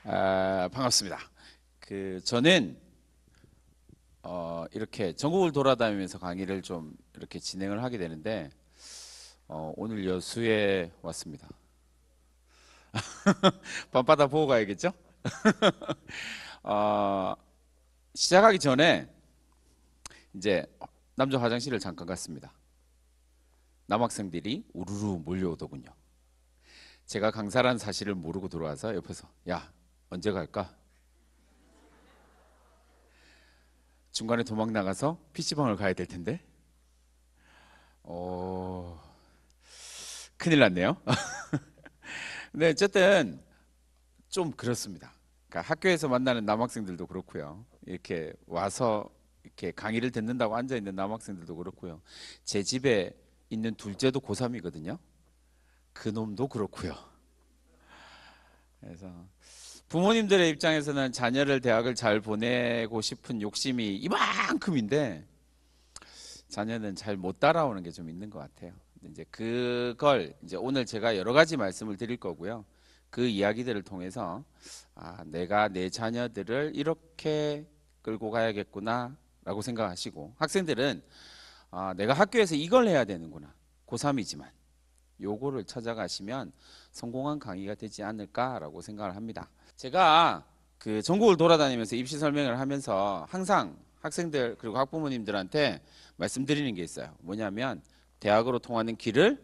반갑습니다. 저는 이렇게 전국을 돌아다니면서 강의를 좀 이렇게 진행을 하게 되는데 오늘 여수에 왔습니다. 밤바다 보고 가야겠죠? 어, 시작하기 전에 이제 남자 화장실을 잠깐 갔습니다. 남학생들이 우르르 몰려오더군요. 제가 강사라는 사실을 모르고 들어와서 옆에서 야, 언제 갈까? 중간에 도망 나가서 PC방을 가야 될 텐데. 어, 큰일 났네요. 근데 어쨌든 좀 그렇습니다. 그러니까 학교에서 만나는 남학생들도 그렇고요. 이렇게 와서 이렇게 강의를 듣는다고 앉아 있는 남학생들도 그렇고요. 제 집에 있는 둘째도 고3이거든요. 그 놈도 그렇고요. 그래서 부모님들의 입장에서는 자녀를 대학을 잘 보내고 싶은 욕심이 이만큼인데 자녀는 잘 못 따라오는 게 좀 있는 것 같아요. 이제 그걸 이제 오늘 제가 여러 가지 말씀을 드릴 거고요. 그 이야기들을 통해서 내가 내 자녀들을 이렇게 끌고 가야겠구나라고 생각하시고 학생들은 내가 학교에서 이걸 해야 되는구나. 고3이지만 요거를 찾아가시면 성공한 강의가 되지 않을까라고 생각을 합니다. 제가 그 전국을 돌아다니면서 입시 설명을 하면서 항상 학생들 그리고 학부모님들한테 말씀드리는 게 있어요. 뭐냐면 대학으로 통하는 길을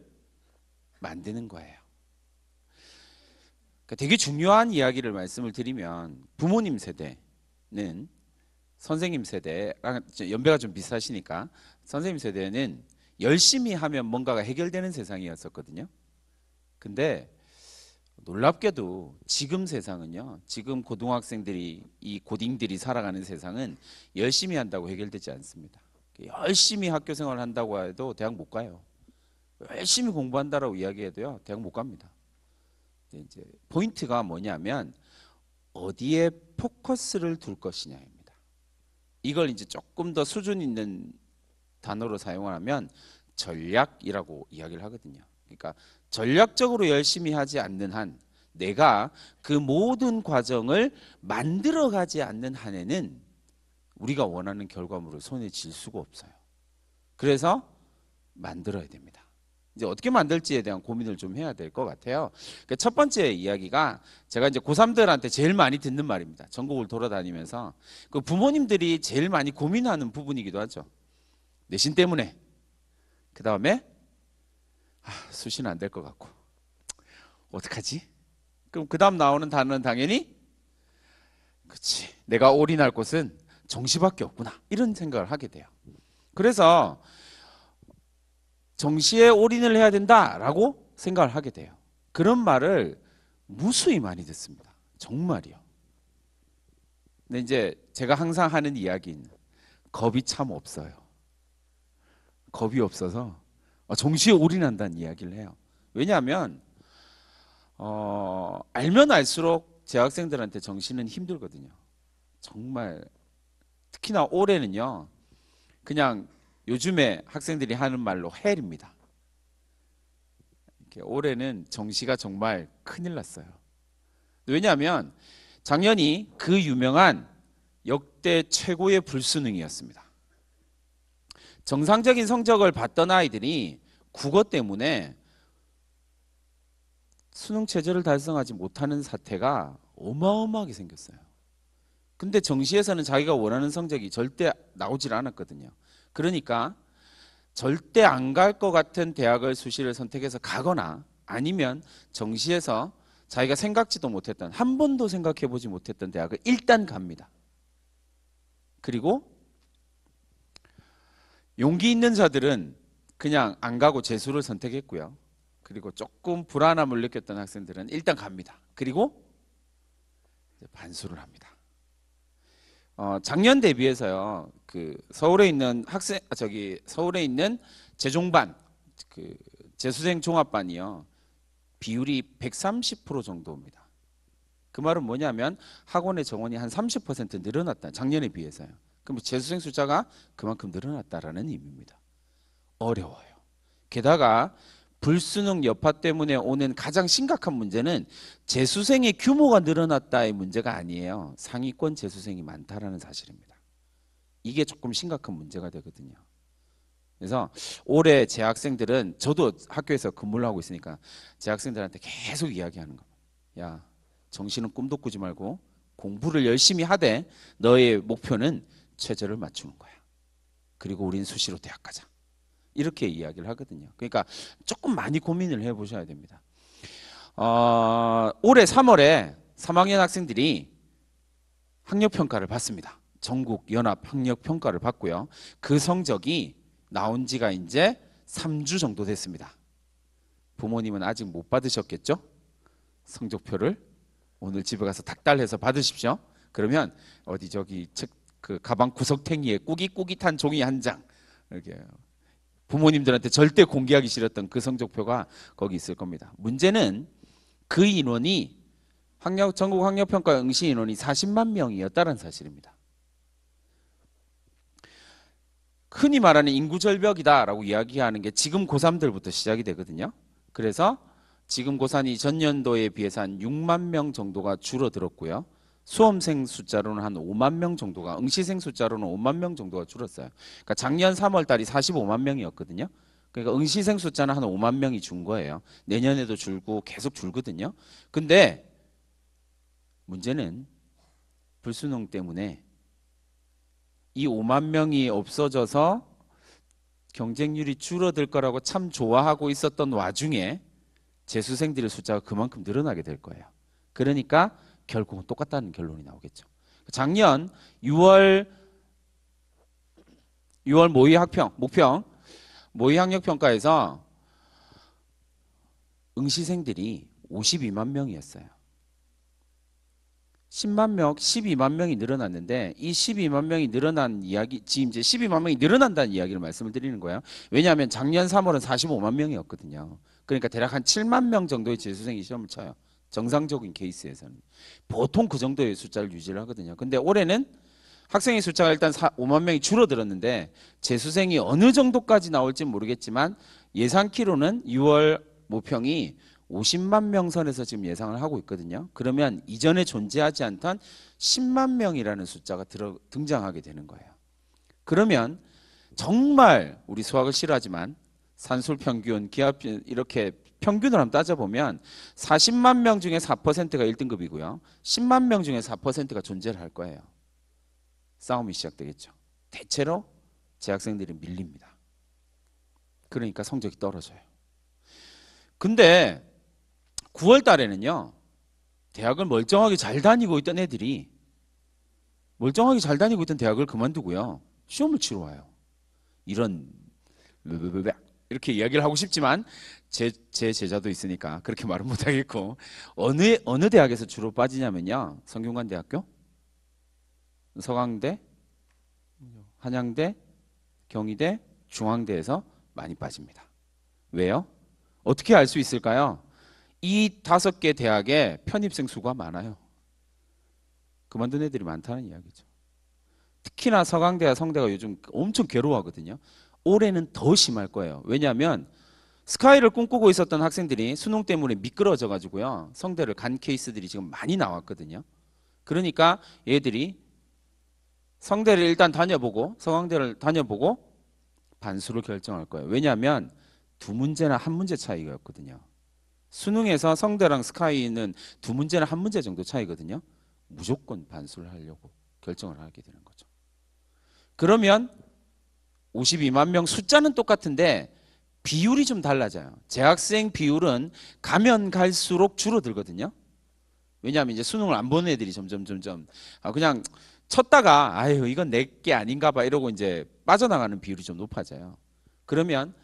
만드는 거예요. 그러니까 되게 중요한 이야기를 말씀을 드리면 부모님 세대는 선생님 세대랑 연배가 좀 비슷하시니까 선생님 세대는 열심히 하면 뭔가가 해결되는 세상이었었거든요. 근데 놀랍게도 지금 세상은요. 지금 고등학생들이 이 고딩들이 살아가는 세상은 열심히 한다고 해결되지 않습니다. 열심히 학교 생활을 한다고 해도 대학 못 가요. 열심히 공부한다라고 이야기해도요. 대학 못 갑니다. 이제 포인트가 뭐냐면 어디에 포커스를 둘 것이냐입니다. 이걸 이제 조금 더 수준 있는 단어로 사용을 하면 전략이라고 이야기를 하거든요. 그러니까 전략적으로 열심히 하지 않는 한 내가 그 모든 과정을 만들어 가지 않는 한에는 우리가 원하는 결과물을 손에 쥘 수가 없어요. 그래서 만들어야 됩니다. 이제 어떻게 만들지에 대한 고민을 좀 해야 될 것 같아요. 그러니까 첫 번째 이야기가 제가 이제 고3들한테 제일 많이 듣는 말입니다. 전국을 돌아다니면서 그 부모님들이 제일 많이 고민하는 부분이기도 하죠. 내신 때문에. 그 다음에 수시는 안 될 것 같고 어떡하지? 그럼 그 다음 나오는 단어는 당연히 그치 내가 올인할 곳은 정시밖에 없구나 이런 생각을 하게 돼요. 그래서 정시에 올인을 해야 된다라고 생각을 하게 돼요. 그런 말을 무수히 많이 듣습니다. 정말이요. 근데 이제 제가 항상 하는 이야기는 겁이 참 없어요. 겁이 없어서 정시에 올인한다는 이야기를 해요. 왜냐하면 알면 알수록 제 학생들한테 정시는 힘들거든요. 정말 특히나 올해는요. 그냥 요즘에 학생들이 하는 말로 헬입니다. 올해는 정시가 정말 큰일 났어요. 왜냐하면 작년이 그 유명한 역대 최고의 불수능이었습니다. 정상적인 성적을 받던 아이들이 국어 때문에 수능 최저를 달성하지 못하는 사태가 어마어마하게 생겼어요. 근데 정시에서는 자기가 원하는 성적이 절대 나오질 않았거든요. 그러니까 절대 안 갈 것 같은 대학을 수시를 선택해서 가거나 아니면 정시에서 자기가 생각지도 못했던 한 번도 생각해 보지 못했던 대학을 일단 갑니다. 그리고 용기 있는 자들은 그냥 안 가고 재수를 선택했고요. 그리고 조금 불안함을 느꼈던 학생들은 일단 갑니다. 그리고 반수를 합니다. 작년 대비해서요. 그 서울에 있는 서울에 있는 재종반 그 재수생 종합반이요. 비율이 130% 정도입니다. 그 말은 뭐냐면 학원의 정원이 한 30% 늘어났다. 작년에 비해서요. 그럼 재수생 숫자가 그만큼 늘어났다라는 의미입니다. 어려워요. 게다가 불수능 여파 때문에 오는 가장 심각한 문제는 재수생의 규모가 늘어났다의 문제가 아니에요. 상위권 재수생이 많다라는 사실입니다. 이게 조금 심각한 문제가 되거든요. 그래서 올해 재학생들은, 저도 학교에서 근무를 하고 있으니까 재학생들한테 계속 이야기하는 거. 야, 정신은 꿈도 꾸지 말고 공부를 열심히 하되 너의 목표는 최저를 맞추는 거야. 그리고 우린 수시로 대학 가자. 이렇게 이야기를 하거든요. 그러니까 조금 많이 고민을 해보셔야 됩니다. 올해 3월에 3학년 학생들이 학력평가를 받습니다. 전국 연합 학력평가를 받고요. 그 성적이 나온 지가 이제 3주 정도 됐습니다. 부모님은 아직 못 받으셨겠죠? 성적표를 오늘 집에 가서 닥달해서 받으십시오. 그러면 어디 저기 그 가방 구석탱이에 꾸깃꾸깃한 종이 한 장, 이렇게 부모님들한테 절대 공개하기 싫었던 그 성적표가 거기 있을 겁니다. 문제는 그 인원이 전국 학력평가 응시 인원이 40만 명이었다는 사실입니다. 흔히 말하는 인구절벽이다라고 이야기하는 게 지금 고3들부터 시작이 되거든요. 그래서 지금 고3이 전년도에 비해서 한 6만 명 정도가 줄어들었고요. 수험생 숫자로는 한 5만 명 정도가, 응시생 숫자로는 5만 명 정도가 줄었어요. 그러니까 작년 3월 달이 45만 명이었거든요. 그러니까 응시생 숫자는 한 5만 명이 준 거예요. 내년에도 줄고 계속 줄거든요. 근데 문제는 불수능 때문에 이 5만 명이 없어져서 경쟁률이 줄어들 거라고 참 좋아하고 있었던 와중에 재수생들의 숫자가 그만큼 늘어나게 될 거예요. 그러니까 결국은 똑같다는 결론이 나오겠죠. 작년 6월 목평 모의 학력평가에서 응시생들이 52만 명이었어요. 12만 명이 늘어났는데 이 12만 명이 늘어난 이야기, 지금 이제 12만 명이 늘어난다는 이야기를 말씀을 드리는 거예요. 왜냐하면 작년 3월은 45만 명이었거든요. 그러니까 대략 한 7만 명 정도의 재수생이 시험을 쳐요. 정상적인 케이스에서는. 보통 그 정도의 숫자를 유지를 하거든요. 근데 올해는 학생의 숫자가 일단 5만 명이 줄어들었는데 재수생이 어느 정도까지 나올지는 모르겠지만 예상키로는 6월 모평이 50만 명 선에서 지금 예상을 하고 있거든요. 그러면 이전에 존재하지 않던 10만 명이라는 숫자가 등장하게 되는 거예요. 그러면 정말 우리 수학을 싫어하지만 산술평균, 기하평균 이렇게 평균을 한번 따져보면 40만 명 중에 4%가 1등급이고요. 10만 명 중에 4%가 존재를 할 거예요. 싸움이 시작되겠죠. 대체로 재학생들이 밀립니다. 그러니까 성적이 떨어져요. 근데 9월 달에는요. 대학을 멀쩡하게 잘 다니고 있던 애들이 멀쩡하게 잘 다니고 있던 대학을 그만두고요. 시험을 치러 와요. 이런 이렇게 이야기를 하고 싶지만 제 제자도 있으니까 그렇게 말은 못하겠고 어느 대학에서 주로 빠지냐면요. 성균관대학교, 서강대, 한양대, 경희대, 중앙대에서 많이 빠집니다. 왜요? 어떻게 알 수 있을까요? 이 5개 대학에 편입생 수가 많아요. 그만둔 애들이 많다는 이야기죠. 특히나 서강대와 성대가 요즘 엄청 괴로워하거든요. 올해는 더 심할 거예요. 왜냐하면 스카이를 꿈꾸고 있었던 학생들이 수능 때문에 미끄러져 가지고요. 성대를 간 케이스들이 지금 많이 나왔거든요. 그러니까 얘들이 성대를 일단 다녀보고 서강대를 다녀보고 반수를 결정할 거예요. 왜냐하면 2문제나 1문제 차이였거든요. 수능에서 성대랑 스카이는 2문제나 1문제 정도 차이거든요. 무조건 반수를 하려고 결정을 하게 되는 거죠. 그러면 52만 명 숫자는 똑같은데 비율이 좀 달라져요. 재학생 비율은 가면 갈수록 줄어들거든요. 왜냐하면 이제 수능을 안 보는 애들이 점점 그냥 쳤다가 아유 이건 내 게 아닌가 봐 이러고 이제 빠져나가는 비율이 좀 높아져요. 그러면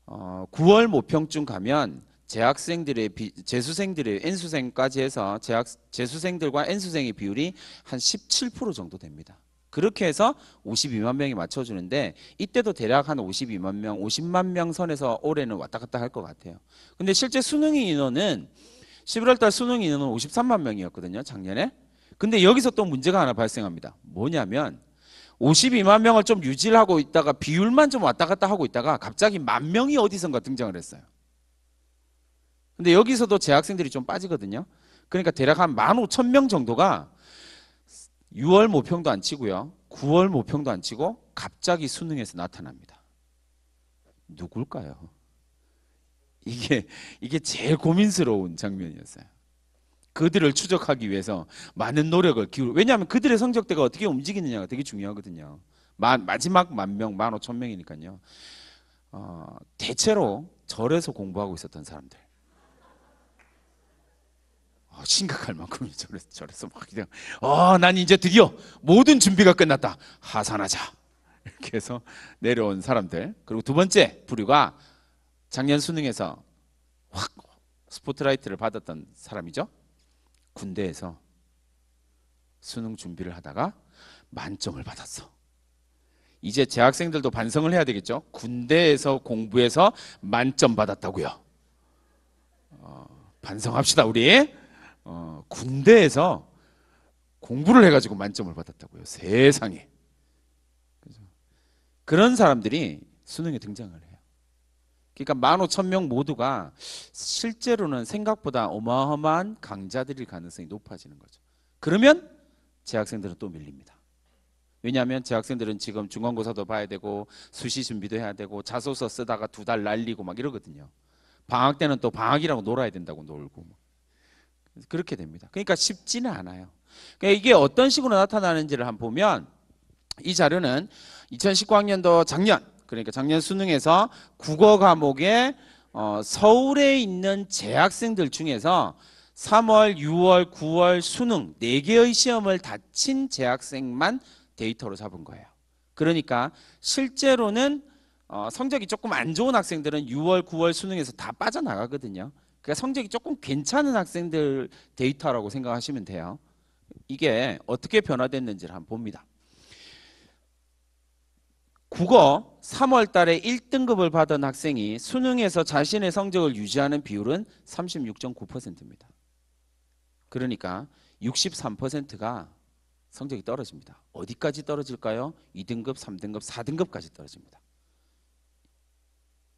9월 모평쯤 가면 재수생들의 N수생까지 해서 재수생들과 N수생의 비율이 한 17% 정도 됩니다. 그렇게 해서 52만 명이 맞춰주는데 이때도 대략 한 52만 명, 50만 명 선에서 올해는 왔다 갔다 할 것 같아요. 근데 실제 수능 인원은 11월 달 수능 인원은 53만 명이었거든요. 작년에. 근데 여기서 또 문제가 하나 발생합니다. 뭐냐면 52만 명을 좀 유지를 하고 있다가 비율만 좀 왔다 갔다 하고 있다가 갑자기 10,000명이 어디선가 등장을 했어요. 근데 여기서도 재학생들이 좀 빠지거든요. 그러니까 대략 한 15,000명 정도가 6월 모평도 안 치고요. 9월 모평도 안 치고 갑자기 수능에서 나타납니다. 누굴까요? 이게 제일 고민스러운 장면이었어요. 그들을 추적하기 위해서 많은 노력을 왜냐하면 그들의 성적대가 어떻게 움직이느냐가 되게 중요하거든요. 마지막 10,000명, 15,000명이니까요. 대체로 절에서 공부하고 있었던 사람들. 심각할 만큼 절에서 막 그냥 난 이제 드디어 모든 준비가 끝났다. 하산하자. 이렇게 해서 내려온 사람들. 그리고 두 번째 부류가 작년 수능에서 확 스포트라이트를 받았던 사람이죠. 군대에서 수능 준비를 하다가 만점을 받았어. 이제 재학생들도 반성을 해야 되겠죠. 군대에서 공부해서 만점 받았다고요. 반성합시다 우리. 군대에서 공부를 해가지고 만점을 받았다고요. 세상에. 그런 사람들이 수능에 등장을 해요. 그러니까 15,000명 모두가 실제로는 생각보다 어마어마한 강자들일 가능성이 높아지는 거죠. 그러면 재학생들은 또 밀립니다. 왜냐하면 재학생들은 지금 중간고사도 봐야 되고 수시 준비도 해야 되고 자소서 쓰다가 2달 날리고 막 이러거든요. 방학 때는 또 방학이라고 놀아야 된다고 놀고 그렇게 됩니다. 그러니까 쉽지는 않아요. 그러니까 이게 어떤 식으로 나타나는지를 한번 보면 이 자료는 2019학년도 작년, 그러니까 작년 수능에서 국어 과목에 서울에 있는 재학생들 중에서 3월, 6월, 9월 수능 4개의 시험을 다 친 재학생만 데이터로 잡은 거예요. 그러니까 실제로는 성적이 조금 안 좋은 학생들은 6월, 9월 수능에서 다 빠져나가거든요. 그러니까 성적이 조금 괜찮은 학생들 데이터라고 생각하시면 돼요. 이게 어떻게 변화됐는지를 한번 봅니다. 국어 3월 달에 1등급을 받은 학생이 수능에서 자신의 성적을 유지하는 비율은 36.9%입니다. 그러니까 63%가 성적이 떨어집니다. 어디까지 떨어질까요? 2등급, 3등급, 4등급까지 떨어집니다.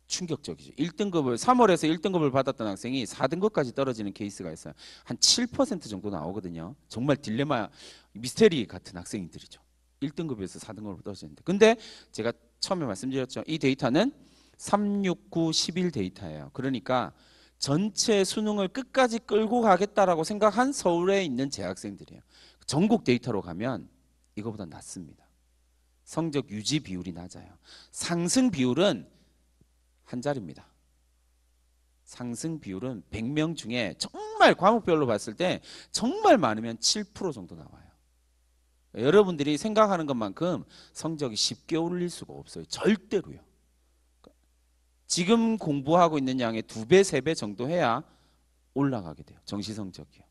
충격적이죠. 3월에서 1등급을 받았던 학생이 4등급까지 떨어지는 케이스가 있어요. 한 7% 정도 나오거든요. 정말 딜레마, 미스테리 같은 학생들이죠. 1등급에서 4등급으로 떨어지는데. 근데 제가 처음에 말씀드렸죠. 이 데이터는 369, 11 데이터예요. 그러니까 전체 수능을 끝까지 끌고 가겠다라고 생각한 서울에 있는 재학생들이에요. 전국 데이터로 가면 이거보다 낮습니다. 성적 유지 비율이 낮아요. 상승 비율은 한 자리입니다. 상승 비율은 100명 중에 정말 과목별로 봤을 때 정말 많으면 7% 정도 나와요. 여러분들이 생각하는 것만큼 성적이 쉽게 올릴 수가 없어요. 절대로요. 지금 공부하고 있는 양의 2배, 3배 정도 해야 올라가게 돼요. 정시 성적이요.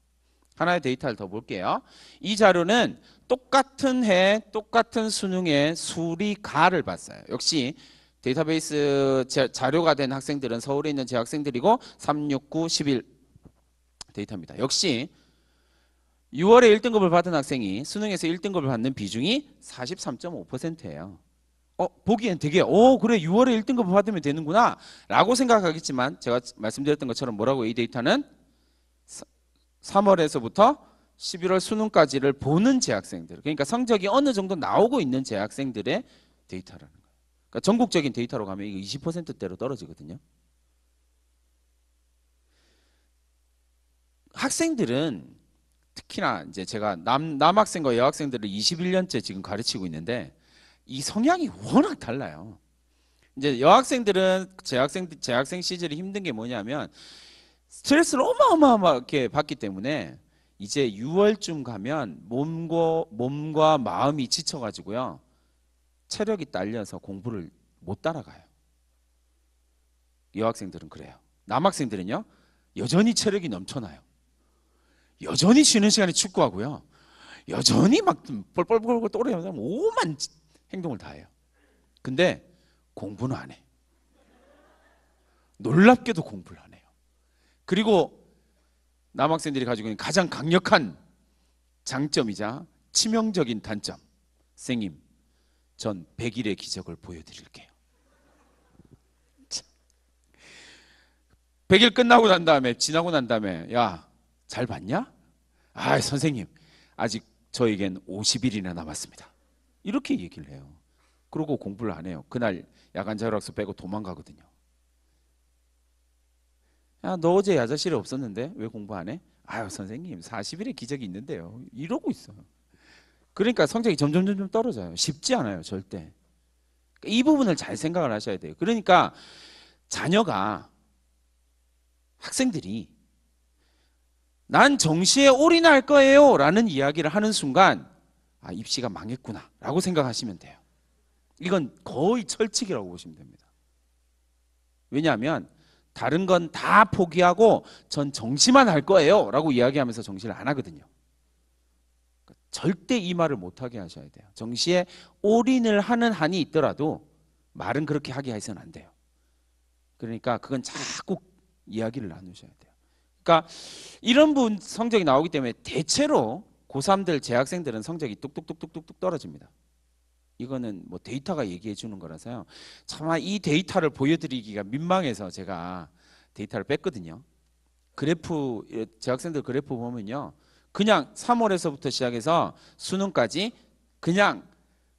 하나의 데이터를 더 볼게요. 이 자료는 똑같은 해, 똑같은 수능의 수리가를 봤어요. 역시 데이터베이스 자료가 된 학생들은 서울에 있는 재학생들이고 369, 11 데이터입니다. 역시 6월에 1등급을 받은 학생이 수능에서 1등급을 받는 비중이 43.5%예요. 보기엔 되게 그래 6월에 1등급을 받으면 되는구나 라고 생각하겠지만 제가 말씀드렸던 것처럼 뭐라고 이 데이터는 3월에서부터 11월 수능까지를 보는 재학생들, 그러니까 성적이 어느 정도 나오고 있는 재학생들의 데이터라는 거예요. 그러니까 전국적인 데이터로 가면 이거 20%대로 떨어지거든요. 학생들은 특히나 이제 제가 남학생과 여학생들을 21년째 지금 가르치고 있는데 이 성향이 워낙 달라요. 이제 여학생들은 재학생 시절이 힘든 게 뭐냐면 스트레스를 어마어마하게 받기 때문에 이제 6월쯤 가면 몸과 마음이 지쳐가지고요. 체력이 딸려서 공부를 못 따라가요. 여학생들은 그래요. 남학생들은요. 여전히 체력이 넘쳐나요. 여전히 쉬는 시간에 축구하고요. 여전히 막 뻘뻘뻘 또래면서 오만 행동을 다 해요. 근데 공부는 안 해. 놀랍게도 공부를 안 해요. 그리고 남학생들이 가지고 있는 가장 강력한 장점이자 치명적인 단점. 선생님, 전 100일의 기적을 보여드릴게요. 100일 끝나고 난 다음에 지나고 난 다음에 야, 잘 봤냐? 아, 선생님 아직 저에겐 50일이나 남았습니다. 이렇게 얘기를 해요. 그러고 공부를 안 해요. 그날 야간 자율학습 빼고 도망가거든요. 야, 너 어제 야자실에 없었는데 왜 공부 안 해? 아유, 선생님 40일의 기적이 있는데요. 이러고 있어요. 그러니까 성적이 점점 떨어져요. 쉽지 않아요, 절대. 이 부분을 잘 생각을 하셔야 돼요. 그러니까 자녀가, 학생들이 난 정시에 올인할 거예요 라는 이야기를 하는 순간 아, 입시가 망했구나 라고 생각하시면 돼요. 이건 거의 철칙이라고 보시면 됩니다. 왜냐하면 다른 건 다 포기하고 전 정시만 할 거예요 라고 이야기하면서 정시를 안 하거든요. 절대 이 말을 못하게 하셔야 돼요. 정시에 올인을 하는 한이 있더라도 말은 그렇게 하게 해서는 안 돼요. 그러니까 그건 자꾸 이야기를 나누셔야 돼요. 그러니까 이런 분 성적이 나오기 때문에 대체로 고3들 재학생들은 성적이 뚝뚝뚝뚝뚝 떨어집니다. 이거는 뭐 데이터가 얘기해 주는 거라서요. 차마 이 데이터를 보여드리기가 민망해서 제가 데이터를 뺐거든요. 그래프, 재학생들 그래프 보면요, 그냥 3월에서부터 시작해서 수능까지 그냥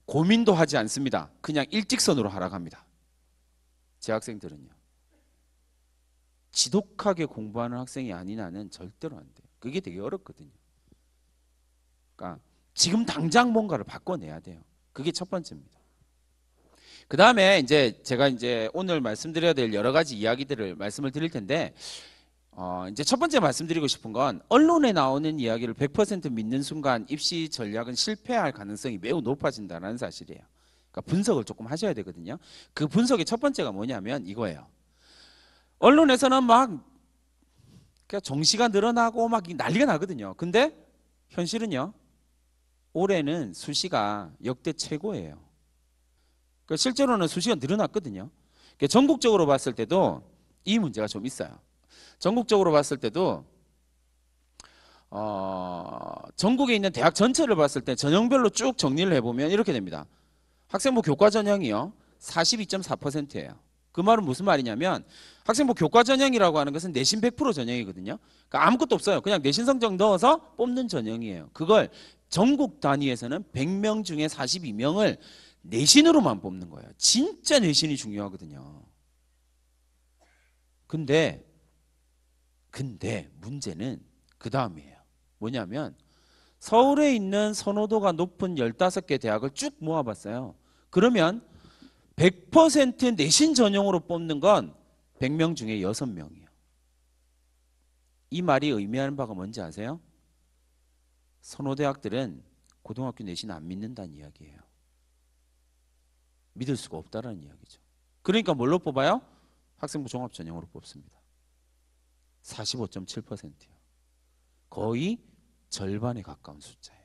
고민도 하지 않습니다. 그냥 일직선으로 하락합니다. 재학생들은요. 지독하게 공부하는 학생이 아닌 한은 절대로 안 돼요. 그게 되게 어렵거든요. 그러니까 지금 당장 뭔가를 바꿔내야 돼요. 그게 첫 번째입니다. 그 다음에 이제 제가 이제 오늘 말씀드려야 될 여러 가지 이야기들을 말씀을 드릴 텐데, 이제 첫 번째 말씀드리고 싶은 건 언론에 나오는 이야기를 100% 믿는 순간 입시 전략은 실패할 가능성이 매우 높아진다는 사실이에요. 그러니까 분석을 조금 하셔야 되거든요. 그 분석의 첫 번째가 뭐냐면 이거예요. 언론에서는 막 정시가 늘어나고 막 난리가 나거든요. 근데 현실은요, 올해는 수시가 역대 최고예요. 그러니까 실제로는 수시가 늘어났거든요. 그러니까 전국적으로 봤을 때도 이 문제가 좀 있어요. 전국적으로 봤을 때도 전국에 있는 대학 전체를 봤을 때 전형별로 쭉 정리를 해보면 이렇게 됩니다. 학생부 교과 전형이요 42.4%예요. 그 말은 무슨 말이냐면 학생부 교과 전형이라고 하는 것은 내신 100% 전형이거든요. 그러니까 아무것도 없어요. 그냥 내신 성적 넣어서 뽑는 전형이에요. 그걸 전국 단위에서는 100명 중에 42명을 내신으로만 뽑는 거예요. 진짜 내신이 중요하거든요. 근데 문제는 그 다음이에요. 뭐냐면 서울에 있는 선호도가 높은 15개 대학을 쭉 모아봤어요. 그러면 100% 내신 전형으로 뽑는 건 100명 중에 6명이에요. 이 말이 의미하는 바가 뭔지 아세요? 선호대학들은 고등학교 내신 안 믿는다는 이야기예요. 믿을 수가 없다는 이야기죠. 그러니까 뭘로 뽑아요? 학생부 종합 전형으로 뽑습니다. 45.7%예요. 거의 절반에 가까운 숫자예요.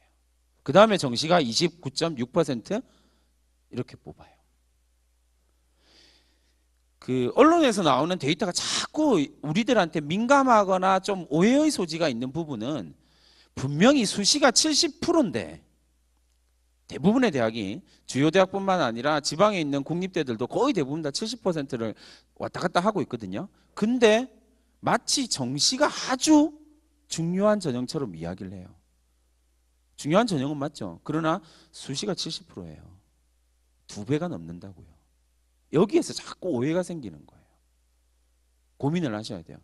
그 다음에 정시가 29.6% 이렇게 뽑아요. 그 언론에서 나오는 데이터가 자꾸 우리들한테 민감하거나 좀 오해의 소지가 있는 부분은 분명히 수시가 70%인데 대부분의 대학이 주요 대학뿐만 아니라 지방에 있는 국립대들도 거의 대부분 다 70%를 왔다 갔다 하고 있거든요. 근데 마치 정시가 아주 중요한 전형처럼 이야기를 해요. 중요한 전형은 맞죠. 그러나 수시가 70%예요. 2배가 넘는다고요. 여기에서 자꾸 오해가 생기는 거예요. 고민을 하셔야 돼요.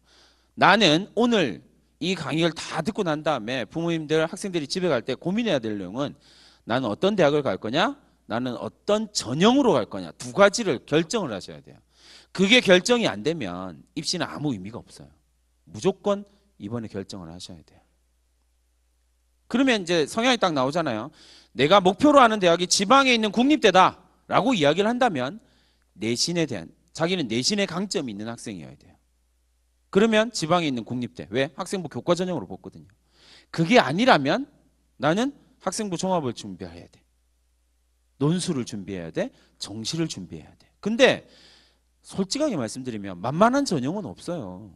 나는 오늘 이 강의를 다 듣고 난 다음에 부모님들, 학생들이 집에 갈 때 고민해야 될 내용은 나는 어떤 대학을 갈 거냐? 나는 어떤 전형으로 갈 거냐? 두 가지를 결정을 하셔야 돼요. 그게 결정이 안 되면 입시는 아무 의미가 없어요. 무조건 이번에 결정을 하셔야 돼요. 그러면 이제 성향이 딱 나오잖아요. 내가 목표로 하는 대학이 지방에 있는 국립대다 라고 이야기를 한다면 내신에 대한, 자기는 내신에 강점이 있는 학생이어야 돼요. 그러면 지방에 있는 국립대. 왜? 학생부 교과 전형으로 뽑거든요. 그게 아니라면 나는 학생부 종합을 준비해야 돼. 논술을 준비해야 돼. 정시를 준비해야 돼. 근데 솔직하게 말씀드리면 만만한 전형은 없어요.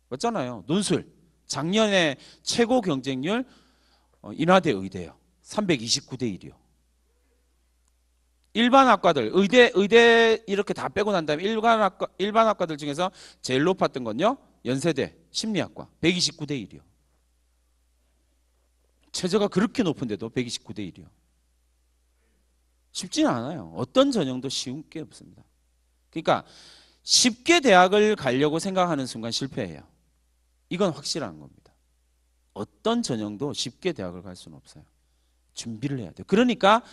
맞잖아요. 논술. 작년에 최고 경쟁률 인하대 의대요. 329대 1이요. 일반 학과들, 의대 이렇게 다 빼고 난 다음에 일반 학과들 중에서 제일 높았던 건요. 연세대 심리학과 129대 1이요. 최저가 그렇게 높은데도 129대 1이요. 쉽지는 않아요. 어떤 전형도 쉬운 게 없습니다. 그러니까 쉽게 대학을 가려고 생각하는 순간 실패해요. 이건 확실한 겁니다. 어떤 전형도 쉽게 대학을 갈 수는 없어요. 준비를 해야 돼요. 그러니까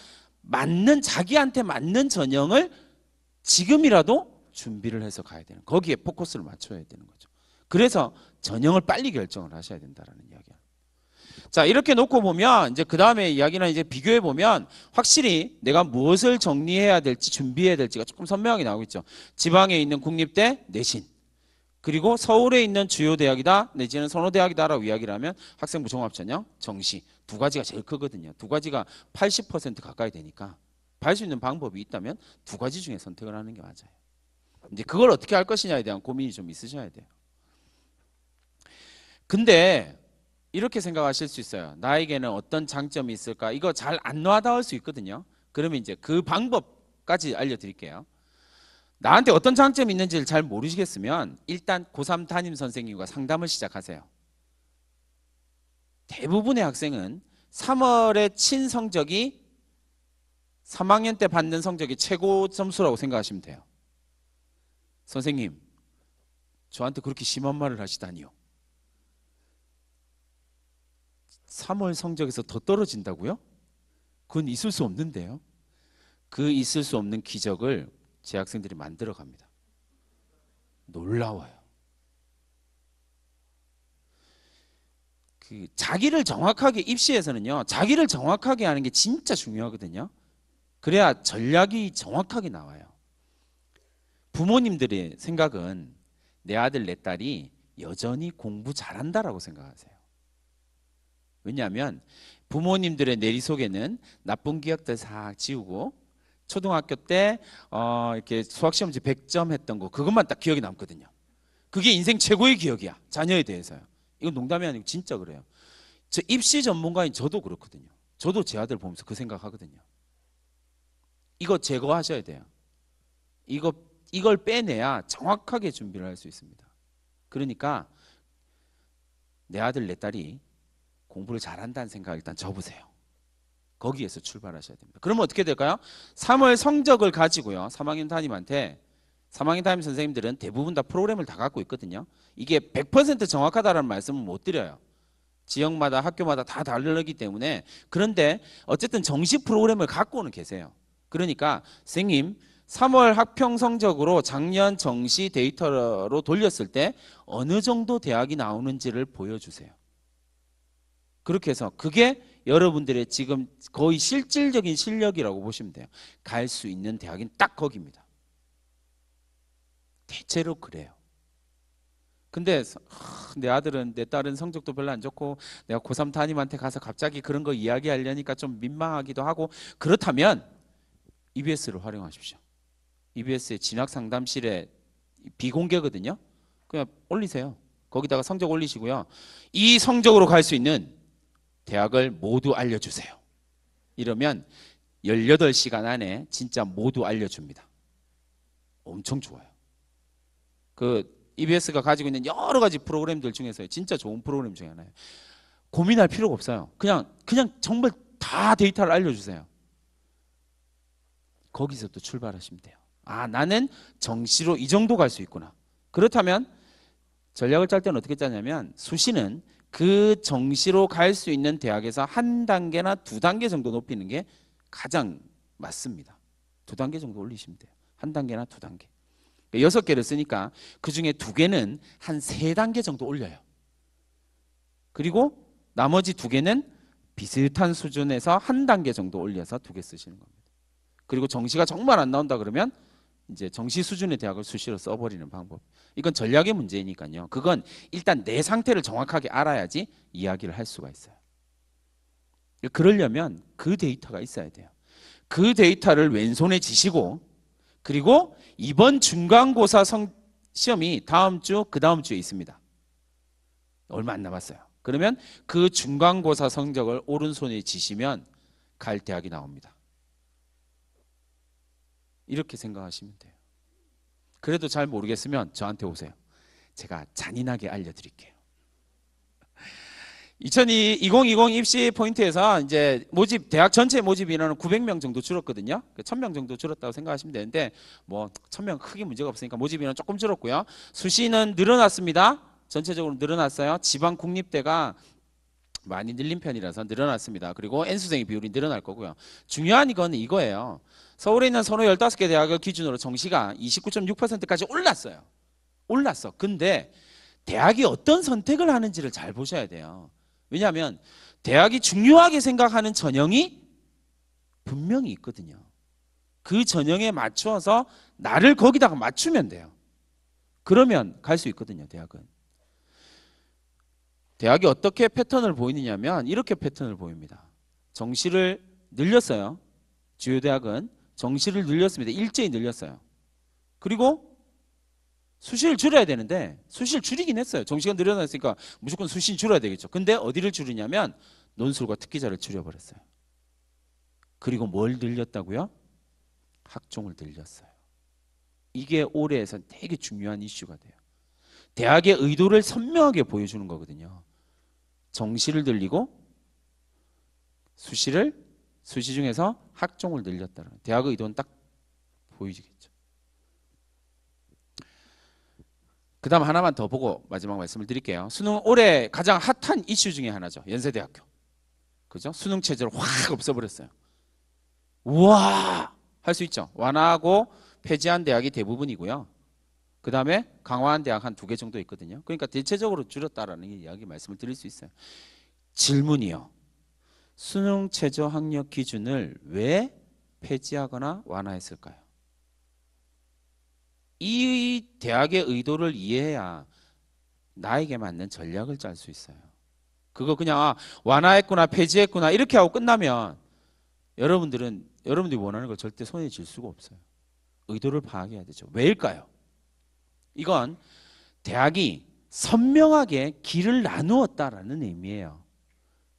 자기한테 맞는 전형을 지금이라도 준비를 해서 가야 되는, 거기에 포커스를 맞춰야 되는 거죠. 그래서 전형을 빨리 결정을 하셔야 된다는 이야기야. 자, 이렇게 놓고 보면 이제 그 다음에 이야기는 이제 비교해 보면 확실히 내가 무엇을 정리해야 될지 준비해야 될지가 조금 선명하게 나오고 있죠. 지방에 있는 국립대 내신, 그리고 서울에 있는 주요 대학이다 내지는 선호대학이다라고 이야기를 하면 학생부 종합전형, 정시 두 가지가 제일 크거든요. 두 가지가 80% 가까이 되니까 갈 수 있는 방법이 있다면 두 가지 중에 선택을 하는 게 맞아요. 이제 그걸 어떻게 할 것이냐에 대한 고민이 좀 있으셔야 돼요. 근데 이렇게 생각하실 수 있어요. 나에게는 어떤 장점이 있을까? 이거 잘 안 와닿을 수 있거든요. 그러면 이제 그 방법까지 알려드릴게요. 나한테 어떤 장점이 있는지를 잘 모르시겠으면 일단 고3 담임 선생님과 상담을 시작하세요. 대부분의 학생은 3월에 친 성적이 3학년 때 받는 성적이 최고 점수라고 생각하시면 돼요. 선생님, 저한테 그렇게 심한 말을 하시다니요. 3월 성적에서 더 떨어진다고요? 그건 있을 수 없는데요. 그 있을 수 없는 기적을 제 학생들이 만들어 갑니다. 놀라워요. 자기를 정확하게, 입시에서는요, 자기를 정확하게 하는 게 진짜 중요하거든요. 그래야 전략이 정확하게 나와요. 부모님들의 생각은 내 아들 내 딸이 여전히 공부 잘한다라고 생각하세요. 왜냐하면 부모님들의 내리 속에는 나쁜 기억들 싹 지우고 초등학교 때 이렇게 수학 시험지 100점 했던 거 그것만 딱 기억이 남거든요. 그게 인생 최고의 기억이야. 자녀에 대해서요. 이건 농담이 아니고 진짜 그래요. 저 입시 전문가인 저도 그렇거든요. 저도 제 아들 보면서 그 생각하거든요. 이거 제거하셔야 돼요. 이걸 빼내야 정확하게 준비를 할 수 있습니다. 그러니까 내 아들 내 딸이 공부를 잘한다는 생각을 일단 접으세요. 거기에서 출발하셔야 됩니다. 그러면 어떻게 될까요? 3월 성적을 가지고요. 3학년 담임한테 3학년 담임 선생님들은 대부분 다 프로그램을 다 갖고 있거든요. 이게 100% 정확하다는 말씀은 못 드려요. 지역마다 학교마다 다 다르기 때문에. 그런데 어쨌든 정시 프로그램을 갖고는 계세요. 그러니까 선생님 3월 학평 성적으로 작년 정시 데이터로 돌렸을 때 어느 정도 대학이 나오는지를 보여주세요. 그렇게 해서 그게 여러분들의 지금 거의 실질적인 실력이라고 보시면 돼요. 갈 수 있는 대학은 딱 거기입니다. 대체로 그래요. 근데 내 아들은 내 딸은 성적도 별로 안 좋고 내가 고3 담임한테 가서 갑자기 그런 거 이야기하려니까 좀 민망하기도 하고, 그렇다면 EBS를 활용하십시오. EBS의 진학상담실에 비공개거든요. 그냥 올리세요. 거기다가 성적 올리시고요. 이 성적으로 갈 수 있는 대학을 모두 알려주세요. 이러면 18시간 안에 진짜 모두 알려줍니다. 엄청 좋아요. 그 EBS가 가지고 있는 여러 가지 프로그램들 중에서 진짜 좋은 프로그램 중에 하나예요. 고민할 필요가 없어요. 그냥 정말 다 데이터를 알려주세요. 거기서 또 출발하시면 돼요. 아, 나는 정시로 이 정도 갈 수 있구나. 그렇다면 전략을 짤 때는 어떻게 짜냐면 수시는 그 정시로 갈 수 있는 대학에서 한 단계나 두 단계 정도 높이는 게 가장 맞습니다. 두 단계 정도 올리시면 돼요. 한 단계나 두 단계. 6개를 쓰니까 그 중에 2개는 한 3단계 정도 올려요. 그리고 나머지 2개는 비슷한 수준에서 한 단계 정도 올려서 2개 쓰시는 겁니다. 그리고 정시가 정말 안 나온다 그러면 이제 정시 수준의 대학을 수시로 써버리는 방법. 이건 전략의 문제니까요. 그건 일단 내 상태를 정확하게 알아야지 이야기를 할 수가 있어요. 그러려면 그 데이터가 있어야 돼요. 그 데이터를 왼손에 쥐시고, 그리고 이번 중간고사 시험이 다음 주, 그 다음 주에 있습니다. 얼마 안 남았어요. 그러면 그 중간고사 성적을 오른손에 쥐시면 갈 대학이 나옵니다. 이렇게 생각하시면 돼요. 그래도 잘 모르겠으면 저한테 오세요. 제가 잔인하게 알려드릴게요. 2020 입시 포인트에서 이제 모집, 대학 전체 모집 인원은 900명 정도 줄었거든요. 1000명 정도 줄었다고 생각하시면 되는데, 뭐 1000명 크게 문제가 없으니까 모집 인원 조금 줄었고요. 수시는 늘어났습니다. 전체적으로 늘어났어요. 지방 국립대가 많이 늘린 편이라서 늘어났습니다. 그리고 N수생의 비율이 늘어날 거고요. 중요한 이거는 이거예요. 서울에 있는 선호 15개 대학을 기준으로 정시가 29.6%까지 올랐어요. 올랐어. 근데 대학이 어떤 선택을 하는지를 잘 보셔야 돼요. 왜냐하면 대학이 중요하게 생각하는 전형이 분명히 있거든요. 그 전형에 맞춰서 나를 거기다가 맞추면 돼요. 그러면 갈 수 있거든요, 대학은. 대학이 어떻게 패턴을 보이느냐면 이렇게 패턴을 보입니다. 정시를 늘렸어요. 주요 대학은 정시를 늘렸습니다. 일제히 늘렸어요. 그리고 수시를 줄여야 되는데 수시를 줄이긴 했어요. 정시가 늘어났으니까 무조건 수시는 줄여야 되겠죠. 근데 어디를 줄이냐면 논술과 특기자를 줄여버렸어요. 그리고 뭘 늘렸다고요? 학종을 늘렸어요. 이게 올해에선 되게 중요한 이슈가 돼요. 대학의 의도를 선명하게 보여주는 거거든요. 정시를 늘리고 수시 중에서 학종을 늘렸다는 대학의 의도는 딱 보이시겠죠. 그 다음 하나만 더 보고 마지막 말씀을 드릴게요. 수능 올해 가장 핫한 이슈 중에 하나죠. 연세대학교. 그죠? 수능 체제를 확 없애버렸어요. 우와! 할 수 있죠. 완화하고 폐지한 대학이 대부분이고요. 그 다음에 강화한 대학 한 2개 정도 있거든요. 그러니까 대체적으로 줄였다라는 이야기 말씀을 드릴 수 있어요. 질문이요. 수능 최저 학력 기준을 왜 폐지하거나 완화했을까요? 이 대학의 의도를 이해해야 나에게 맞는 전략을 짤 수 있어요. 그거 그냥 완화했구나 폐지했구나 이렇게 하고 끝나면 여러분들이 원하는 걸 절대 손에 쥘 수가 없어요. 의도를 파악해야 되죠. 왜일까요? 이건 대학이 선명하게 길을 나누었다라는 의미예요.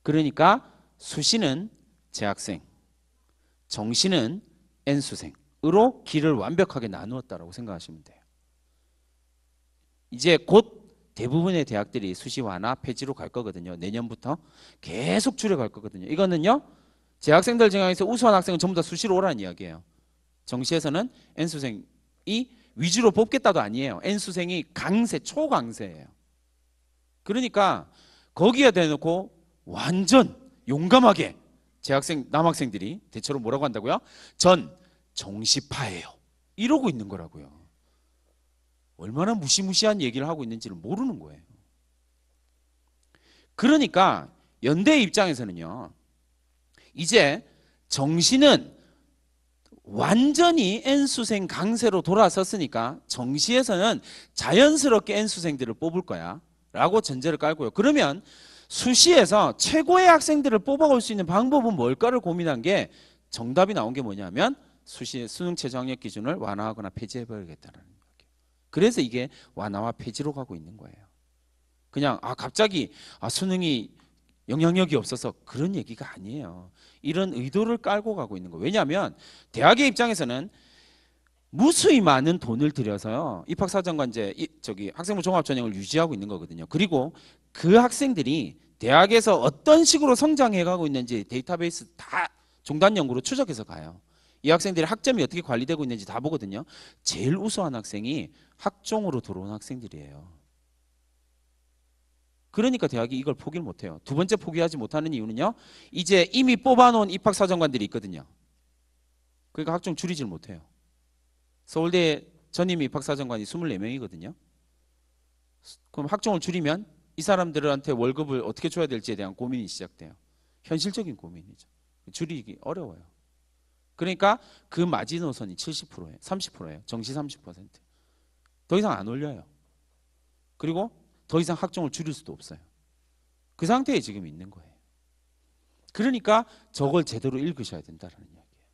그러니까 수시는 재학생, 정시는 N수생으로 길을 완벽하게 나누었다라고 생각하시면 돼요. 이제 곧 대부분의 대학들이 수시 완화 폐지로 갈 거거든요. 내년부터 계속 줄여갈 거거든요. 이거는요. 재학생들 중에서 우수한 학생은 전부 다 수시로 오라는 이야기예요. 정시에서는 N수생이 위주로 뽑겠다도 아니에요. N수생이 강세, 초강세예요. 그러니까 거기에 대놓고 완전 용감하게 재학생, 남학생들이 대체로 뭐라고 한다고요? 전 정시파예요. 이러고 있는 거라고요. 얼마나 무시무시한 얘기를 하고 있는지를 모르는 거예요. 그러니까 연대 입장에서는요. 이제 정시는 완전히 N수생 강세로 돌아섰으니까 정시에서는 자연스럽게 N수생들을 뽑을 거야 라고 전제를 깔고요. 그러면 수시에서 최고의 학생들을 뽑아올 수 있는 방법은 뭘까를 고민한 게 정답이 나온 게 뭐냐면 수능 최저 학력 기준을 완화하거나 폐지해버리겠다는 거예요. 그래서 이게 완화와 폐지로 가고 있는 거예요. 그냥 갑자기 수능이 영향력이 없어서 그런 얘기가 아니에요. 이런 의도를 깔고 가고 있는 거예요. 왜냐하면 대학의 입장에서는 무수히 많은 돈을 들여서요. 입학사정관제 학생부 종합전형을 유지하고 있는 거거든요. 그리고 그 학생들이 대학에서 어떤 식으로 성장해 가고 있는지 데이터베이스 다 종단 연구로 추적해서 가요. 이 학생들의 학점이 어떻게 관리되고 있는지 다 보거든요. 제일 우수한 학생이 학종으로 들어온 학생들이에요. 그러니까 대학이 이걸 포기를 못해요. 두 번째 포기하지 못하는 이유는요. 이제 이미 뽑아놓은 입학사정관들이 있거든요. 그러니까 학종 줄이질 못해요. 서울대 전임 입학사정관이 24명이거든요. 그럼 학종을 줄이면 이 사람들한테 월급을 어떻게 줘야 될지에 대한 고민이 시작돼요. 현실적인 고민이죠. 줄이기 어려워요. 그러니까 그 마지노선이 70%예요. 30%예요. 정시 30%. 더 이상 안 올려요. 그리고 더 이상 학종을 줄일 수도 없어요. 그 상태에 지금 있는 거예요. 그러니까 저걸 제대로 읽으셔야 된다는 이야기예요.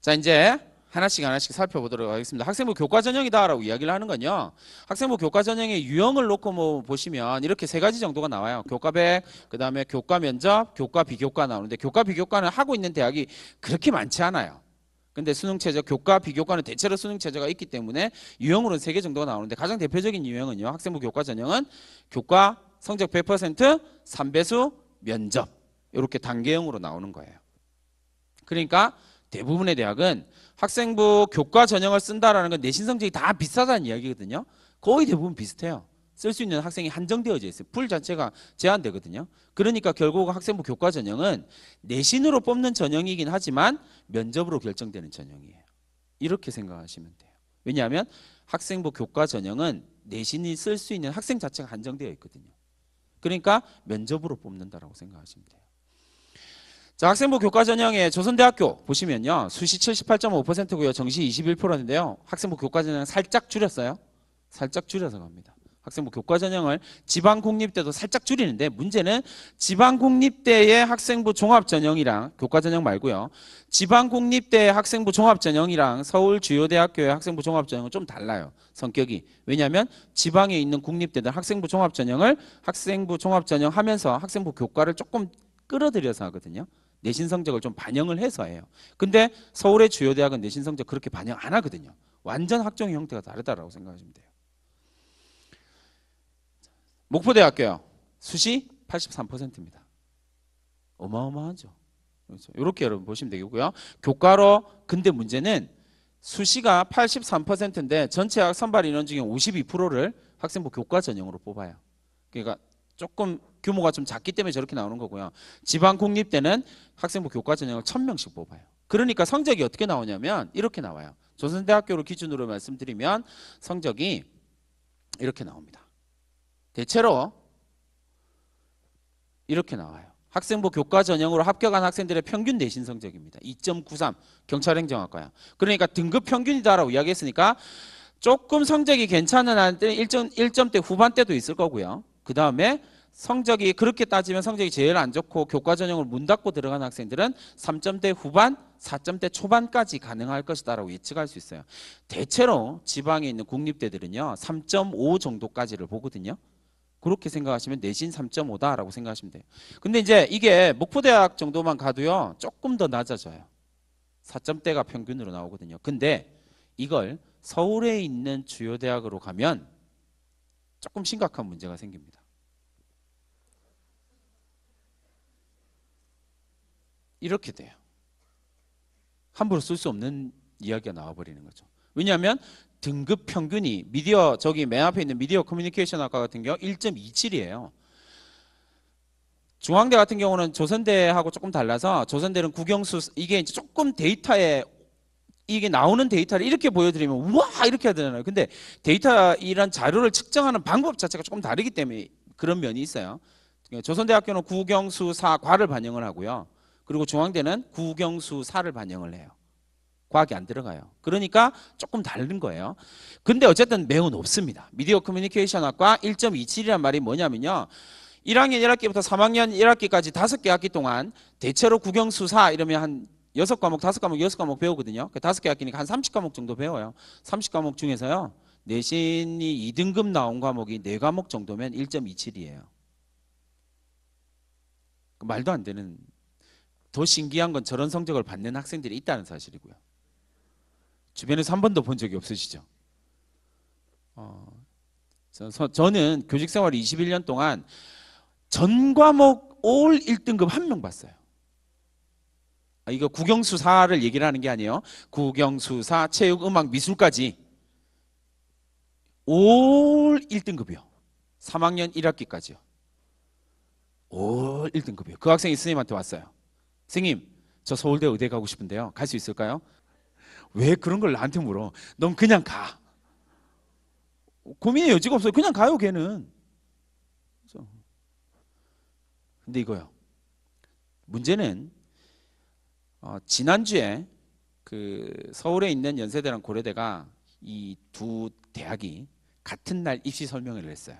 자, 이제 하나씩 살펴보도록 하겠습니다. 학생부 교과 전형이다라고 이야기를 하는 건요. 학생부 교과 전형의 유형을 놓고 보시면 이렇게 3가지 정도가 나와요. 교과 100, 그 다음에 교과 면접, 교과 비교과 나오는데 교과 비교과는 하고 있는 대학이 그렇게 많지 않아요. 근데 수능 최저 교과 비교과는 대체로 수능 최저가 있기 때문에 유형으로는 3개 정도가 나오는데 가장 대표적인 유형은요. 학생부 교과 전형은 교과 성적 100% 3배수 면접 이렇게 단계형으로 나오는 거예요. 그러니까 대부분의 대학은 학생부 교과 전형을 쓴다라는 건 내신 성적이 다 비슷하다는 이야기거든요. 거의 대부분 비슷해요. 쓸 수 있는 학생이 한정되어져 있어요. 풀 자체가 제한되거든요. 그러니까 결국 학생부 교과 전형은 내신으로 뽑는 전형이긴 하지만 면접으로 결정되는 전형이에요. 이렇게 생각하시면 돼요. 왜냐하면 학생부 교과 전형은 내신이 쓸 수 있는 학생 자체가 한정되어 있거든요. 그러니까 면접으로 뽑는다라고 생각하시면 돼요. 자, 학생부 교과 전형의 조선대학교 보시면요. 수시 78.5%고요. 정시 21%인데요. 학생부 교과 전형 살짝 줄였어요. 살짝 줄여서 갑니다. 학생부 교과 전형을 지방국립대도 살짝 줄이는데 문제는 지방국립대의 학생부 종합전형이랑 교과 전형 말고요. 지방국립대의 학생부 종합전형이랑 서울주요대학교의 학생부 종합전형은 좀 달라요. 성격이. 왜냐하면 지방에 있는 국립대들 학생부 종합전형을 학생부 종합전형 하면서 학생부 교과를 조금 끌어들여서 하거든요. 내신 성적을 좀 반영을 해서 해요. 근데 서울의 주요 대학은 내신 성적 그렇게 반영 안 하거든요. 완전 학종의 형태가 다르다라고 생각하시면 돼요. 목포대학교요. 수시 83%입니다. 어마어마하죠. 그렇죠. 이렇게 여러분 보시면 되겠고요. 교과로 근데 문제는 수시가 83%인데 전체 학 선발 인원 중에 52%를 학생부 교과 전형으로 뽑아요. 그러니까 조금 규모가 좀 작기 때문에 저렇게 나오는 거고요. 지방 국립대는 학생부 교과 전형을 1000명씩 뽑아요. 그러니까 성적이 어떻게 나오냐면 이렇게 나와요. 조선대학교를 기준으로 말씀드리면 성적이 이렇게 나옵니다. 대체로 이렇게 나와요. 학생부 교과 전형으로 합격한 학생들의 평균 내신 성적입니다. 2.93 경찰행정학과야. 그러니까 등급 평균이다라고 이야기했으니까 조금 성적이 괜찮은 한때 1점대 후반대도 있을 거고요. 그 다음에 성적이 그렇게 따지면 성적이 제일 안 좋고 교과 전형을 문 닫고 들어간 학생들은 3점대 후반, 4점대 초반까지 가능할 것이다라고 예측할 수 있어요. 대체로 지방에 있는 국립대들은요 3.5 정도까지를 보거든요. 그렇게 생각하시면 내신 3.5다라고 생각하시면 돼요. 근데 이제 이게 목포대학 정도만 가도요 조금 더 낮아져요. 4점대가 평균으로 나오거든요. 근데 이걸 서울에 있는 주요 대학으로 가면 조금 심각한 문제가 생깁니다. 이렇게 돼요. 함부로 쓸 수 없는 이야기가 나와버리는 거죠. 왜냐하면 등급 평균이 미디어 저기 맨 앞에 있는 미디어 커뮤니케이션 학과 같은 경우 1.27이에요. 중앙대 같은 경우는 조선대하고 조금 달라서 조선대는 국영수 이게 이제 조금 데이터에 이게 나오는 데이터를 이렇게 보여드리면 우와 이렇게 해야 되잖아요. 근데 데이터 이런 자료를 측정하는 방법 자체가 조금 다르기 때문에 그런 면이 있어요. 조선대학교는 국영수사과를 반영을 하고요. 그리고 중앙대는 국영수사를 반영을 해요. 과학이 안 들어가요. 그러니까 조금 다른 거예요. 근데 어쨌든 매우 높습니다. 미디어 커뮤니케이션 학과 1.27이란 말이 뭐냐면요. 1학년 1학기부터 3학년 1학기까지 5개 학기 동안 대체로 국영수사 이러면 한 6과목, 5과목, 6과목 배우거든요. 그 5개 학기니까 한 30과목 정도 배워요. 30과목 중에서요. 내신이 2등급 나온 과목이 4과목 정도면 1.27이에요. 말도 안 되는, 더 신기한 건 저런 성적을 받는 학생들이 있다는 사실이고요. 주변에서 한 번도 본 적이 없으시죠? 저는 교직생활 21년 동안 전 과목 올 1등급 한 명 봤어요. 이거 국영수사를 얘기를 하는 게 아니에요. 국영수사, 체육, 음악, 미술까지 올 1등급이요. 3학년 1학기까지요. 올 1등급이요. 그 학생이 선생님한테 왔어요. 선생님, 저 서울대 의대 가고 싶은데요. 갈 수 있을까요? 왜 그런 걸 나한테 물어? 넌 그냥 가. 고민의 여지가 없어요. 그냥 가요, 걔는. 근데 이거요. 문제는 지난주에 그 서울에 있는 연세대랑 고려대가 이 두 대학이 같은 날 입시 설명회를 했어요.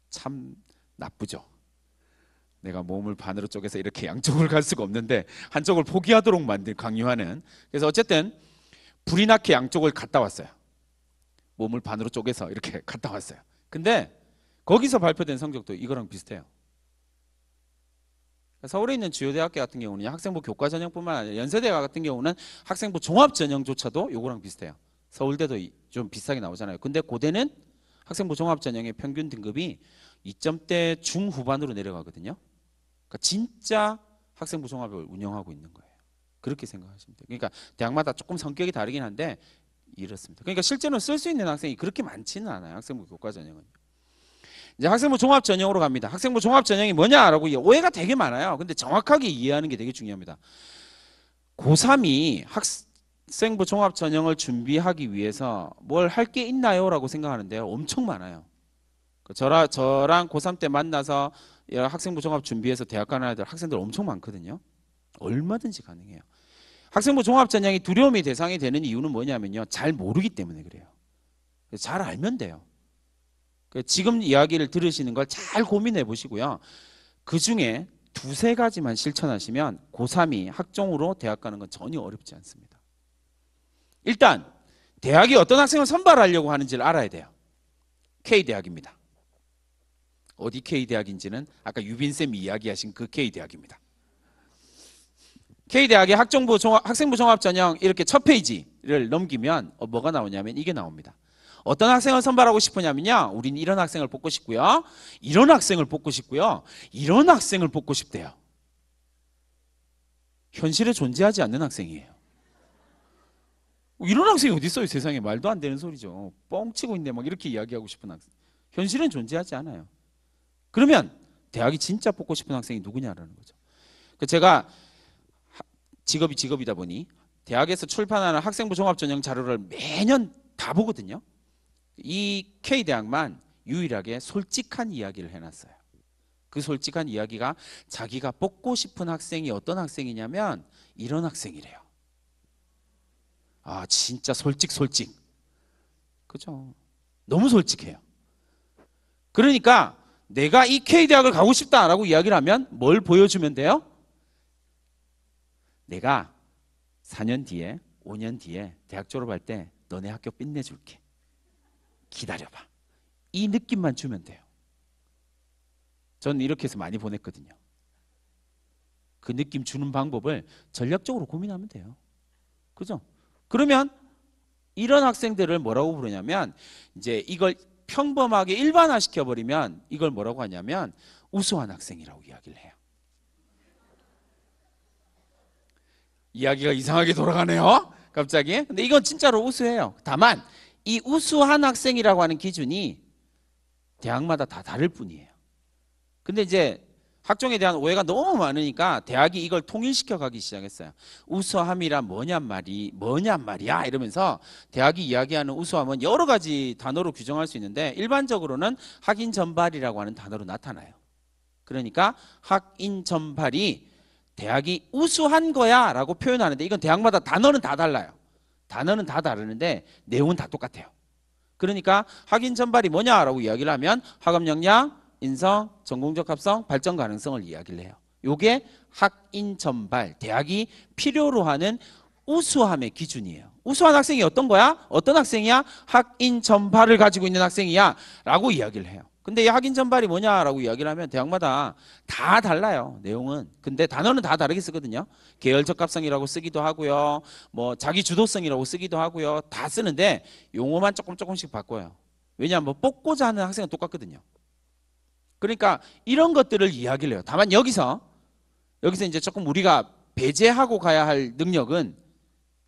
참 나쁘죠. 내가 몸을 반으로 쪼개서 이렇게 양쪽을 갈 수가 없는데 한쪽을 포기하도록 강요하는. 그래서 어쨌든 불이 나게 양쪽을 갔다 왔어요. 몸을 반으로 쪼개서 이렇게 갔다 왔어요. 근데 거기서 발표된 성적도 이거랑 비슷해요. 서울에 있는 주요 대학교 같은 경우는 학생부 교과 전형뿐만 아니라 연세대 같은 경우는 학생부 종합 전형조차도 요거랑 비슷해요. 서울대도 좀 비슷하게 나오잖아요. 근데 고대는 학생부 종합 전형의 평균 등급이 2점대 중후반으로 내려가거든요. 그러니까 진짜 학생부 종합을 운영하고 있는 거예요. 그렇게 생각하시면 돼요. 그러니까 대학마다 조금 성격이 다르긴 한데 이렇습니다. 그러니까 실제로 쓸 수 있는 학생이 그렇게 많지는 않아요. 학생부 교과 전형은. 이제 학생부 종합 전형으로 갑니다. 학생부 종합 전형이 뭐냐라고 오해가 되게 많아요. 근데 정확하게 이해하는 게 되게 중요합니다. 고3이 학생부 종합 전형을 준비하기 위해서 뭘 할 게 있나요? 라고 생각하는데요. 엄청 많아요. 저랑 고3 때 만나서 학생부 종합 준비해서 대학 가는 아이들 학생들 엄청 많거든요. 얼마든지 가능해요. 학생부 종합 전형이 두려움의 대상이 되는 이유는 뭐냐면요. 잘 모르기 때문에 그래요. 잘 알면 돼요. 지금 이야기를 들으시는 걸 잘 고민해 보시고요. 그 중에 두세 가지만 실천하시면 고3이 학종으로 대학 가는 건 전혀 어렵지 않습니다. 일단 대학이 어떤 학생을 선발하려고 하는지를 알아야 돼요. K대학입니다. 어디 K대학인지는 아까 유빈쌤이 이야기하신 그 K대학입니다. K대학의 학생부 종합전형 이렇게 첫 페이지를 넘기면 뭐가 나오냐면 이게 나옵니다. 어떤 학생을 선발하고 싶으냐면요. 우린 이런 학생을 뽑고 싶고요. 이런 학생을 뽑고 싶고요. 이런 학생을 뽑고 싶대요. 현실에 존재하지 않는 학생이에요. 이런 학생이 어디 있어요? 세상에. 말도 안 되는 소리죠. 뻥치고 있네 막 이렇게 이야기하고 싶은 학생. 현실은 존재하지 않아요. 그러면 대학이 진짜 뽑고 싶은 학생이 누구냐라는 거죠. 제가 직업이 직업이다 보니 대학에서 출판하는 학생부 종합전형 자료를 매년 다 보거든요. 이 K대학만 유일하게 솔직한 이야기를 해놨어요. 그 솔직한 이야기가 자기가 뽑고 싶은 학생이 어떤 학생이냐면 이런 학생이래요. 아 진짜 솔직. 그죠? 너무 솔직해요. 그러니까 내가 이 K대학을 가고 싶다라고 이야기를 하면 뭘 보여주면 돼요? 내가 4년 뒤에 5년 뒤에 대학 졸업할 때 너네 학교 빛내줄게. 기다려봐. 이 느낌만 주면 돼요. 저는 이렇게 해서 많이 보냈거든요. 그 느낌 주는 방법을 전략적으로 고민하면 돼요. 그죠? 그러면 이런 학생들을 뭐라고 부르냐면 이제 이걸 평범하게 일반화 시켜버리면 이걸 뭐라고 하냐면 우수한 학생이라고 이야기를 해요. 이야기가 이상하게 돌아가네요. 갑자기. 근데 이건 진짜로 우수해요. 다만 이 우수한 학생이라고 하는 기준이 대학마다 다 다를 뿐이에요. 근데 이제 학종에 대한 오해가 너무 많으니까 대학이 이걸 통일시켜 가기 시작했어요. 우수함이란 뭐냔 말이야 이러면서 대학이 이야기하는 우수함은 여러 가지 단어로 규정할 수 있는데 일반적으로는 학인 전발이라고 하는 단어로 나타나요. 그러니까 학인 전발이 대학이 우수한 거야 라고 표현하는데 이건 대학마다 단어는 다 달라요. 단어는 다 다르는데 내용은 다 똑같아요. 그러니까 학인 전발이 뭐냐라고 이야기를 하면 학업 역량, 인성, 전공적 합성, 발전 가능성을 이야기를 해요. 요게 학인 전발, 대학이 필요로 하는 우수함의 기준이에요. 우수한 학생이 어떤 거야? 어떤 학생이야? 학인 전발을 가지고 있는 학생이야 라고 이야기를 해요. 근데 이 학인 전발이 뭐냐라고 이야기를 하면 대학마다 다 달라요. 내용은. 근데 단어는 다 다르게 쓰거든요. 계열 적합성이라고 쓰기도 하고요. 뭐 자기 주도성이라고 쓰기도 하고요. 다 쓰는데 용어만 조금씩 바꿔요. 왜냐하면 뭐 뽑고자 하는 학생은 똑같거든요. 그러니까 이런 것들을 이야기를 해요. 다만 여기서 이제 조금 우리가 배제하고 가야 할 능력은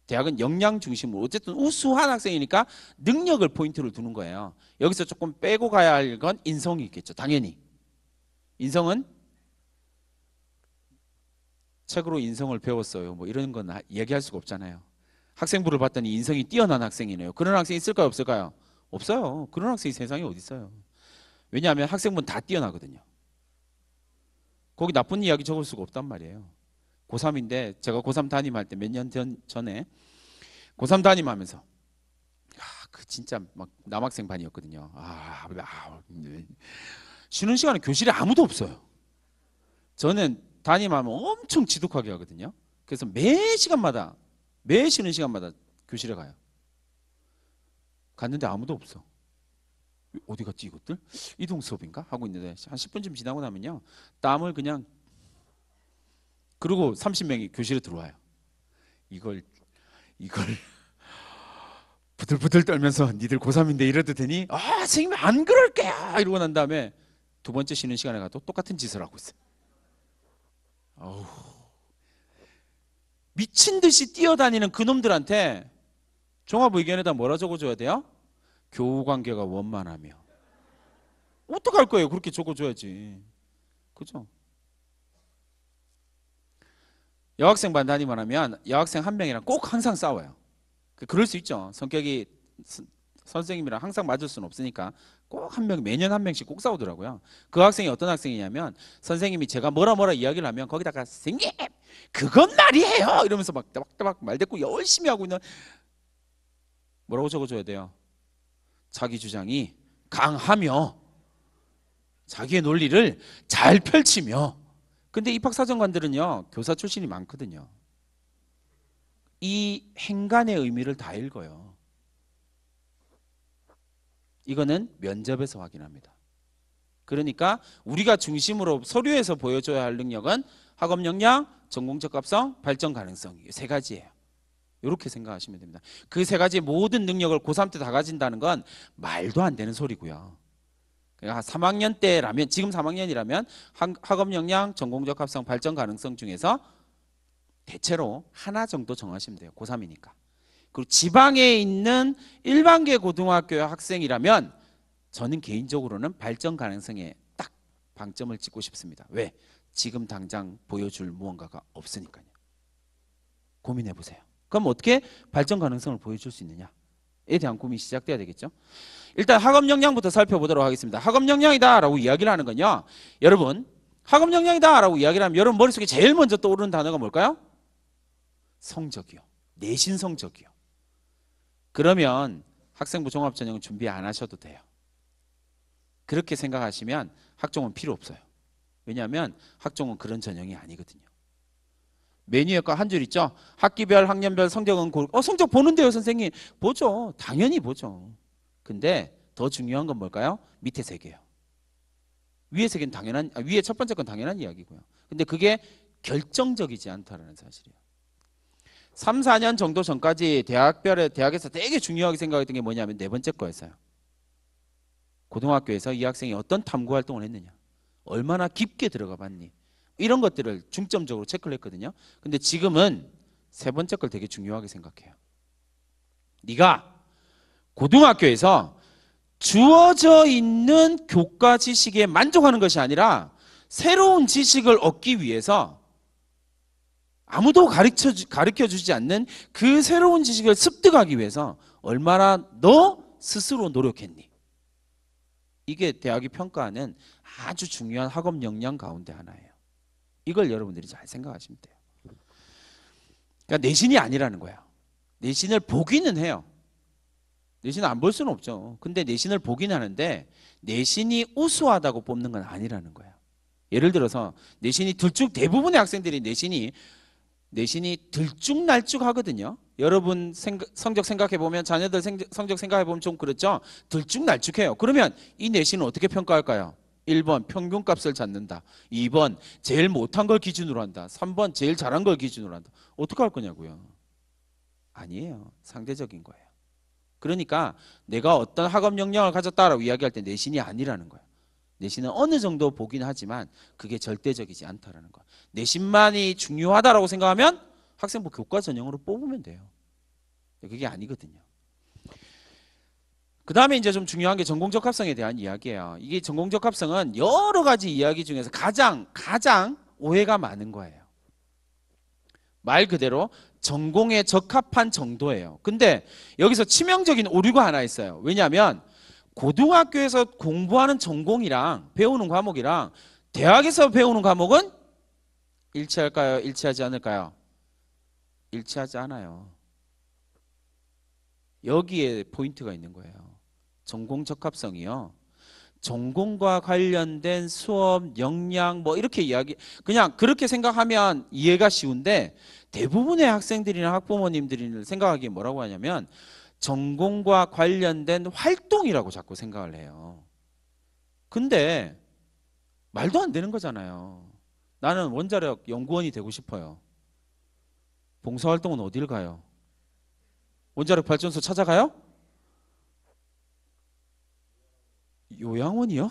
대학은 역량 중심으로 어쨌든 우수한 학생이니까 능력을 포인트를 두는 거예요. 여기서 조금 빼고 가야 할 건 인성이 있겠죠. 당연히. 인성은 책으로 인성을 배웠어요. 뭐 이런 건 얘기할 수가 없잖아요. 학생부를 봤더니 인성이 뛰어난 학생이네요. 그런 학생이 있을까요? 없을까요? 없어요. 그런 학생이 세상에 어디 있어요. 왜냐하면 학생부는 다 뛰어나거든요. 거기 나쁜 이야기 적을 수가 없단 말이에요. 고3인데 제가 고3 담임할 때 몇 년 전에 고3 담임하면서 그 진짜 막 남학생 반이었거든요. 쉬는 시간에 교실에 아무도 없어요. 저는 담임하면 엄청 지독하게 하거든요. 그래서 매 쉬는 시간마다 교실에 가요. 갔는데 아무도 없어. 어디 갔지 이것들? 이동 수업인가? 하고 있는데 한 10분쯤 지나고 나면요. 땀을 그냥 그리고 30명이 교실에 들어와요. 이걸 부들부들 떨면서 니들 고3인데 이래도 되니? 아, 선생님 안 그럴게요. 이러고 난 다음에 두 번째 쉬는 시간에 가도 똑같은 짓을 하고 있어요. 어우, 미친 듯이 뛰어다니는 그놈들한테 종합의견에다 뭐라 적어줘야 돼요? 교우관계가 원만하며. 어떡할 거예요? 그렇게 적어줘야지. 그죠? 여학생 반 다니만 하면 여학생 한 명이랑 꼭 항상 싸워요. 그럴 수 있죠. 성격이 선생님이랑 항상 맞을 수는 없으니까 꼭 한 명, 매년 한 명씩 꼭 싸우더라고요. 그 학생이 어떤 학생이냐면 선생님이 제가 뭐라 이야기를 하면 거기다가 선생님 그건 말이에요 이러면서 막 따박따박 말대꾸 열심히 하고 있는. 뭐라고 적어줘야 돼요? 자기 주장이 강하며 자기의 논리를 잘 펼치며. 근데 입학사정관들은요 교사 출신이 많거든요. 이 행간의 의미를 다 읽어요. 이거는 면접에서 확인합니다. 그러니까 우리가 중심으로 서류에서 보여줘야 할 능력은 학업 역량, 전공 적합성, 발전 가능성, 이 세 가지예요. 이렇게 생각하시면 됩니다. 그 세 가지 모든 능력을 고3 때 다 가진다는 건 말도 안 되는 소리고요. 그러니까 3학년 때라면, 지금 3학년이라면 학업 역량, 전공 적합성, 발전 가능성 중에서 대체로 하나 정도 정하시면 돼요. 고3이니까. 그리고 지방에 있는 일반계 고등학교 학생이라면 저는 개인적으로는 발전 가능성에 딱 방점을 찍고 싶습니다. 왜? 지금 당장 보여줄 무언가가 없으니까요. 고민해 보세요. 그럼 어떻게 발전 가능성을 보여줄 수 있느냐에 대한 고민이 시작돼야 되겠죠. 일단 학업 역량부터 살펴보도록 하겠습니다. 학업 역량이다 라고 이야기를 하는 건요, 여러분 학업 역량이다 라고 이야기를 하면 여러분 머릿속에 제일 먼저 떠오르는 단어가 뭘까요? 성적이요. 내신 성적이요. 그러면 학생부 종합전형은 준비 안 하셔도 돼요. 그렇게 생각하시면 학종은 필요 없어요. 왜냐하면 학종은 그런 전형이 아니거든요. 메뉴에 한 줄 있죠. 학기별 학년별 성적은 성적 보는데요 선생님. 보죠. 당연히 보죠. 근데 더 중요한 건 뭘까요? 밑에 세 개요. 위에 세 개는 당연한, 위에 첫 번째 건 당연한 이야기고요. 근데 그게 결정적이지 않다라는 사실이에요. 3, 4년 정도 전까지 대학에서 되게 중요하게 생각했던 게 뭐냐면 네 번째 거였어요. 고등학교에서 이 학생이 어떤 탐구 활동을 했느냐, 얼마나 깊게 들어가 봤니, 이런 것들을 중점적으로 체크를 했거든요. 근데 지금은 세 번째 걸 되게 중요하게 생각해요. 네가 고등학교에서 주어져 있는 교과 지식에 만족하는 것이 아니라 새로운 지식을 얻기 위해서 아무도 가르쳐주지 않는 그 새로운 지식을 습득하기 위해서 얼마나 너 스스로 노력했니? 이게 대학이 평가하는 아주 중요한 학업 역량 가운데 하나예요. 이걸 여러분들이 잘 생각하시면 돼요. 그러니까 내신이 아니라는 거예요. 내신을 보기는 해요. 내신을 안 볼 수는 없죠. 근데 내신을 보긴 하는데 내신이 우수하다고 뽑는 건 아니라는 거예요. 예를 들어서 내신이 대부분의 학생들이 내신이 들쭉날쭉하거든요. 여러분 성적 생각해보면, 자녀들 성적 생각해보면 좀 그렇죠. 들쭉날쭉해요. 그러면 이 내신은 어떻게 평가할까요? 1번 평균값을 찾는다, 2번 제일 못한 걸 기준으로 한다, 3번 제일 잘한 걸 기준으로 한다. 어떻게 할 거냐고요? 아니에요. 상대적인 거예요. 그러니까 내가 어떤 학업 역량을 가졌다라고 이야기할 때 내신이 아니라는 거예요. 내신은 어느 정도 보긴 하지만 그게 절대적이지 않다라는 거예요. 내신만이 중요하다라고 생각하면 학생부 교과 전형으로 뽑으면 돼요. 그게 아니거든요. 그 다음에 이제 좀 중요한 게 전공적 합성에 대한 이야기예요. 이게 전공적 합성은 여러 가지 이야기 중에서 가장 오해가 많은 거예요. 말 그대로 전공에 적합한 정도예요. 근데 여기서 치명적인 오류가 하나 있어요. 왜냐하면 고등학교에서 공부하는 전공이랑 배우는 과목이랑 대학에서 배우는 과목은 일치할까요? 일치하지 않을까요? 일치하지 않아요. 여기에 포인트가 있는 거예요. 전공 적합성이요, 전공과 관련된 수업, 역량 뭐 이렇게 그냥 그렇게 생각하면 이해가 쉬운데 대부분의 학생들이나 학부모님들이 생각하기에 뭐라고 하냐면 전공과 관련된 활동이라고 자꾸 생각을 해요. 근데 말도 안 되는 거잖아요. 나는 원자력 연구원이 되고 싶어요. 봉사활동은 어딜 가요? 원자력 발전소 찾아가요? 요양원이요?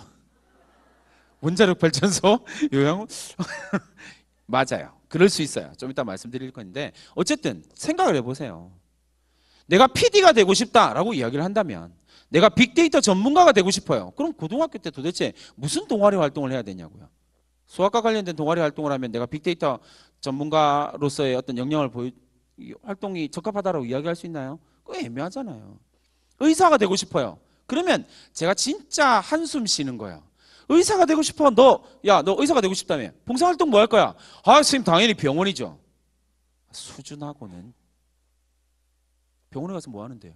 원자력 발전소? 요양원? 맞아요. 그럴 수 있어요. 좀 이따 말씀드릴 건데 어쨌든 생각을 해보세요. 내가 PD가 되고 싶다라고 이야기를 한다면 내가 빅데이터 전문가가 되고 싶어요. 그럼 고등학교 때 도대체 무슨 동아리 활동을 해야 되냐고요. 수학과 관련된 동아리 활동을 하면 내가 빅데이터 전문가로서의 어떤 역량을 활동이 적합하다라고 이야기할 수 있나요? 그거 애매하잖아요. 의사가 되고 싶어요. 그러면 제가 진짜 한숨 쉬는 거예요. 의사가 되고 싶어. 너 의사가 되고 싶다며. 봉사활동 뭐 할 거야? 아, 선생님 당연히 병원이죠. 수준하고는. 병원에 가서 뭐 하는데요?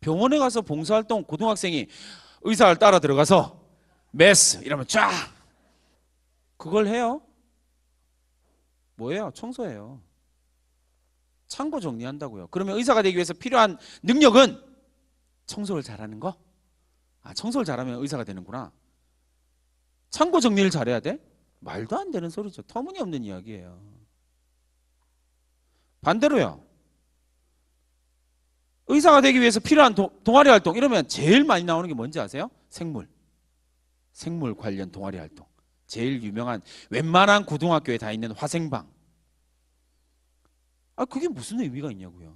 병원에 가서 봉사활동 고등학생이 의사를 따라 들어가서 메스 이러면 쫙 그걸 해요? 뭐예요? 청소해요. 창고 정리한다고요. 그러면 의사가 되기 위해서 필요한 능력은 청소를 잘하는 거? 아, 청소를 잘하면 의사가 되는구나. 창고 정리를 잘해야 돼? 말도 안 되는 소리죠. 터무니없는 이야기예요. 반대로요. 의사가 되기 위해서 필요한 동아리 활동 이러면 제일 많이 나오는 게 뭔지 아세요? 생물 관련 동아리 활동. 제일 유명한 웬만한 고등학교에 다 있는 화생방. 아, 그게 무슨 의미가 있냐고요.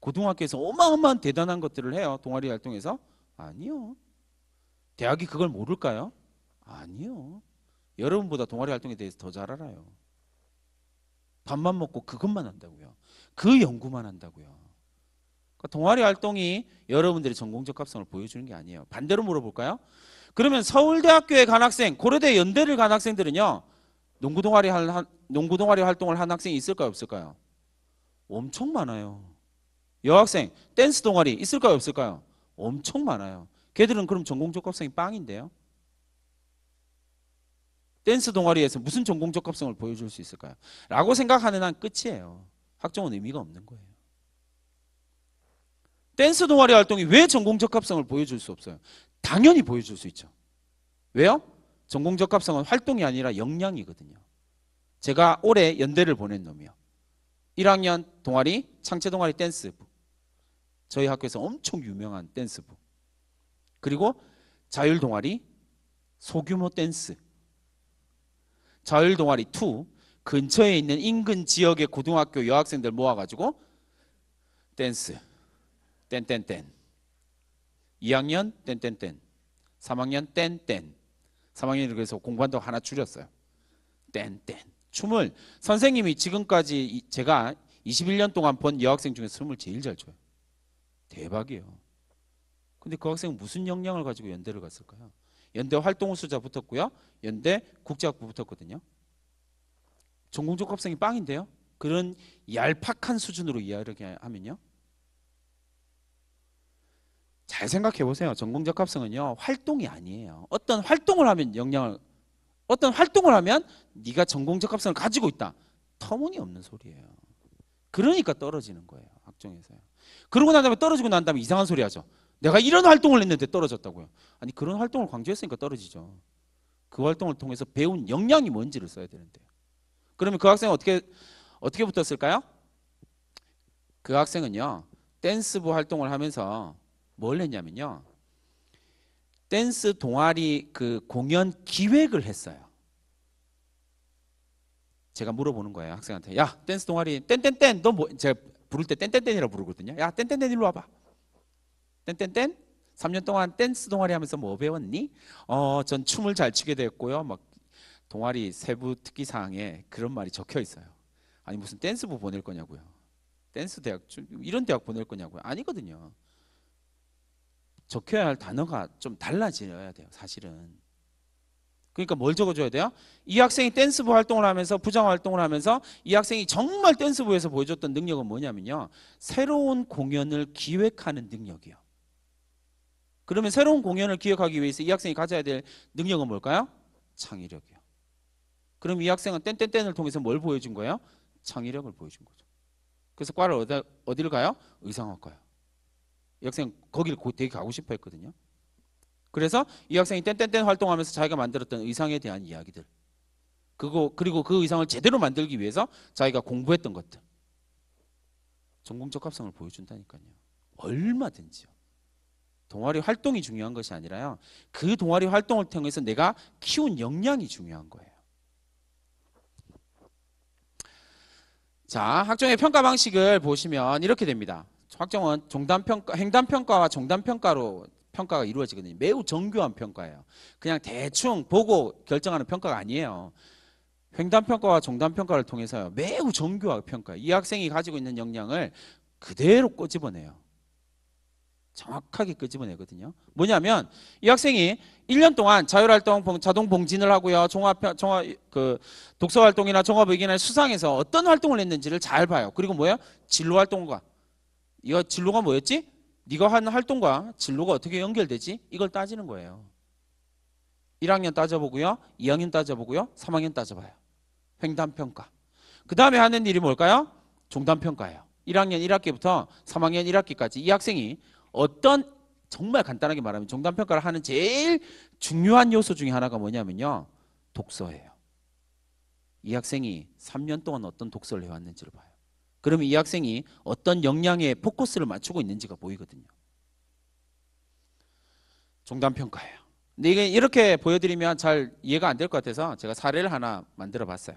고등학교에서 어마어마한 대단한 것들을 해요. 동아리 활동에서. 아니요. 대학이 그걸 모를까요? 아니요. 여러분보다 동아리 활동에 대해서 더 잘 알아요. 밥만 먹고 그것만 한다고요. 그 연구만 한다고요. 그러니까 동아리 활동이 여러분들의 전공 적합성을 보여주는 게 아니에요. 반대로 물어볼까요? 그러면 서울대학교에 간 학생, 고려대 연대를 간 학생들은요. 농구 동아리 활동을 한 학생이 있을까요? 없을까요? 엄청 많아요. 여학생 댄스 동아리 있을까요? 없을까요? 엄청 많아요. 걔들은 그럼 전공 적합성이 빵인데요. 댄스 동아리에서 무슨 전공 적합성을 보여줄 수 있을까요? 라고 생각하는 한 끝이에요. 학종은 의미가 없는 거예요. 댄스 동아리 활동이 왜 전공 적합성을 보여줄 수 없어요? 당연히 보여줄 수 있죠. 왜요? 전공 적합성은 활동이 아니라 역량이거든요. 제가 올해 연대를 보낸 놈이요. 1학년 동아리 창체 동아리 댄스부. 저희 학교에서 엄청 유명한 댄스부. 그리고 자율 동아리 소규모 댄스. 자율 동아리 2 근처에 있는 인근 지역의 고등학교 여학생들 모아가지고 댄스 땡땡땡 2학년 땡땡땡 3학년 땡땡 3학년이 그래서 공부한다고 하나 줄였어요. 땡땡 춤을 선생님이 지금까지 제가 21년 동안 본 여학생 중에 춤을 제일 잘 춰요. 대박이에요. 근데 그 학생은 무슨 역량을 가지고 연대를 갔을까요? 연대 활동우수자 붙었고요. 연대 국제학부 붙었거든요. 전공 적합성이 빵인데요. 그런 얄팍한 수준으로 이야기하면요. 잘 생각해 보세요. 전공 적합성은요. 활동이 아니에요. 어떤 활동을 하면 네가 전공 적합성을 가지고 있다. 터무니없는 소리예요. 그러니까 떨어지는 거예요. 학종에서요. 그러고 난 다음에 떨어지고 난 다음에 이상한 소리 하죠. 내가 이런 활동을 했는데 떨어졌다고요. 아니 그런 활동을 강조했으니까 떨어지죠. 그 활동을 통해서 배운 역량이 뭔지를 써야 되는데요. 그러면 그 학생은 어떻게 붙었을까요? 그 학생은요. 댄스부 활동을 하면서 뭘 했냐면요. 댄스 동아리 그 공연 기획을 했어요. 제가 물어보는 거예요. 학생한테. 야, 댄스 동아리 땡땡땡 너 뭐 제가 부를 때 땡땡땡이라고 부르거든요. 야, 땡땡땡 일로 와봐. 땡땡땡 3년 동안 댄스 동아리 하면서 뭐 배웠니? 전 춤을 잘 추게 됐고요. 막 동아리 세부 특기 사항에 그런 말이 적혀 있어요. 아니 무슨 댄스부 보낼 거냐고요. 댄스 대학 이런 대학 보낼 거냐고요. 아니거든요. 적혀야 할 단어가 좀 달라져야 돼요. 사실은. 그러니까 뭘 적어줘야 돼요? 이 학생이 댄스부 활동을 하면서 부장 활동을 하면서 이 학생이 정말 댄스부에서 보여줬던 능력은 뭐냐면요. 새로운 공연을 기획하는 능력이요. 그러면 새로운 공연을 기획하기 위해서 이 학생이 가져야 될 능력은 뭘까요? 창의력이요. 그럼 이 학생은 땡땡땡을 통해서 뭘 보여준 거예요? 창의력을 보여준 거죠. 그래서 과를 어디를 가요? 의상학과요. 이 학생 거기를 되게 가고 싶어 했거든요. 그래서 이 학생이 땡땡땡 활동하면서 자기가 만들었던 의상에 대한 이야기들, 그리고 그 의상을 제대로 만들기 위해서 자기가 공부했던 것들, 전공 적합성을 보여준다니까요. 얼마든지요. 동아리 활동이 중요한 것이 아니라요, 그 동아리 활동을 통해서 내가 키운 역량이 중요한 거예요. 자, 학종의 평가 방식을 보시면 이렇게 됩니다. 학종은 행단평가와 종단평가로 평가가 이루어지거든요. 매우 정교한 평가예요. 그냥 대충 보고 결정하는 평가가 아니에요. 횡단평가와 종단평가를 통해서요, 매우 정교하게 평가해요. 이 학생이 가지고 있는 역량을 그대로 끄집어내요. 정확하게 끄집어내거든요. 뭐냐면 이 학생이 1년 동안 자율활동, 자동봉진을 하고요, 독서활동이나 종합의견을 수상해서 어떤 활동을 했는지를 잘 봐요. 그리고 뭐예요? 진로활동과, 이거 진로가 뭐였지? 네가 하는 활동과 진로가 어떻게 연결되지? 이걸 따지는 거예요. 1학년 따져보고요, 2학년 따져보고요, 3학년 따져봐요. 횡단평가. 그 다음에 하는 일이 뭘까요? 종단평가예요. 1학년 1학기부터 3학년 1학기까지 이 학생이 어떤, 정말 간단하게 말하면 종단평가를 하는 제일 중요한 요소 중에 하나가 뭐냐면요, 독서예요. 이 학생이 3년 동안 어떤 독서를 해왔는지를 봐요. 그러면 이 학생이 어떤 역량에 포커스를 맞추고 있는지가 보이거든요. 종단평가예요. 근데 이게 이렇게 보여드리면 잘 이해가 안 될 것 같아서 제가 사례를 하나 만들어 봤어요.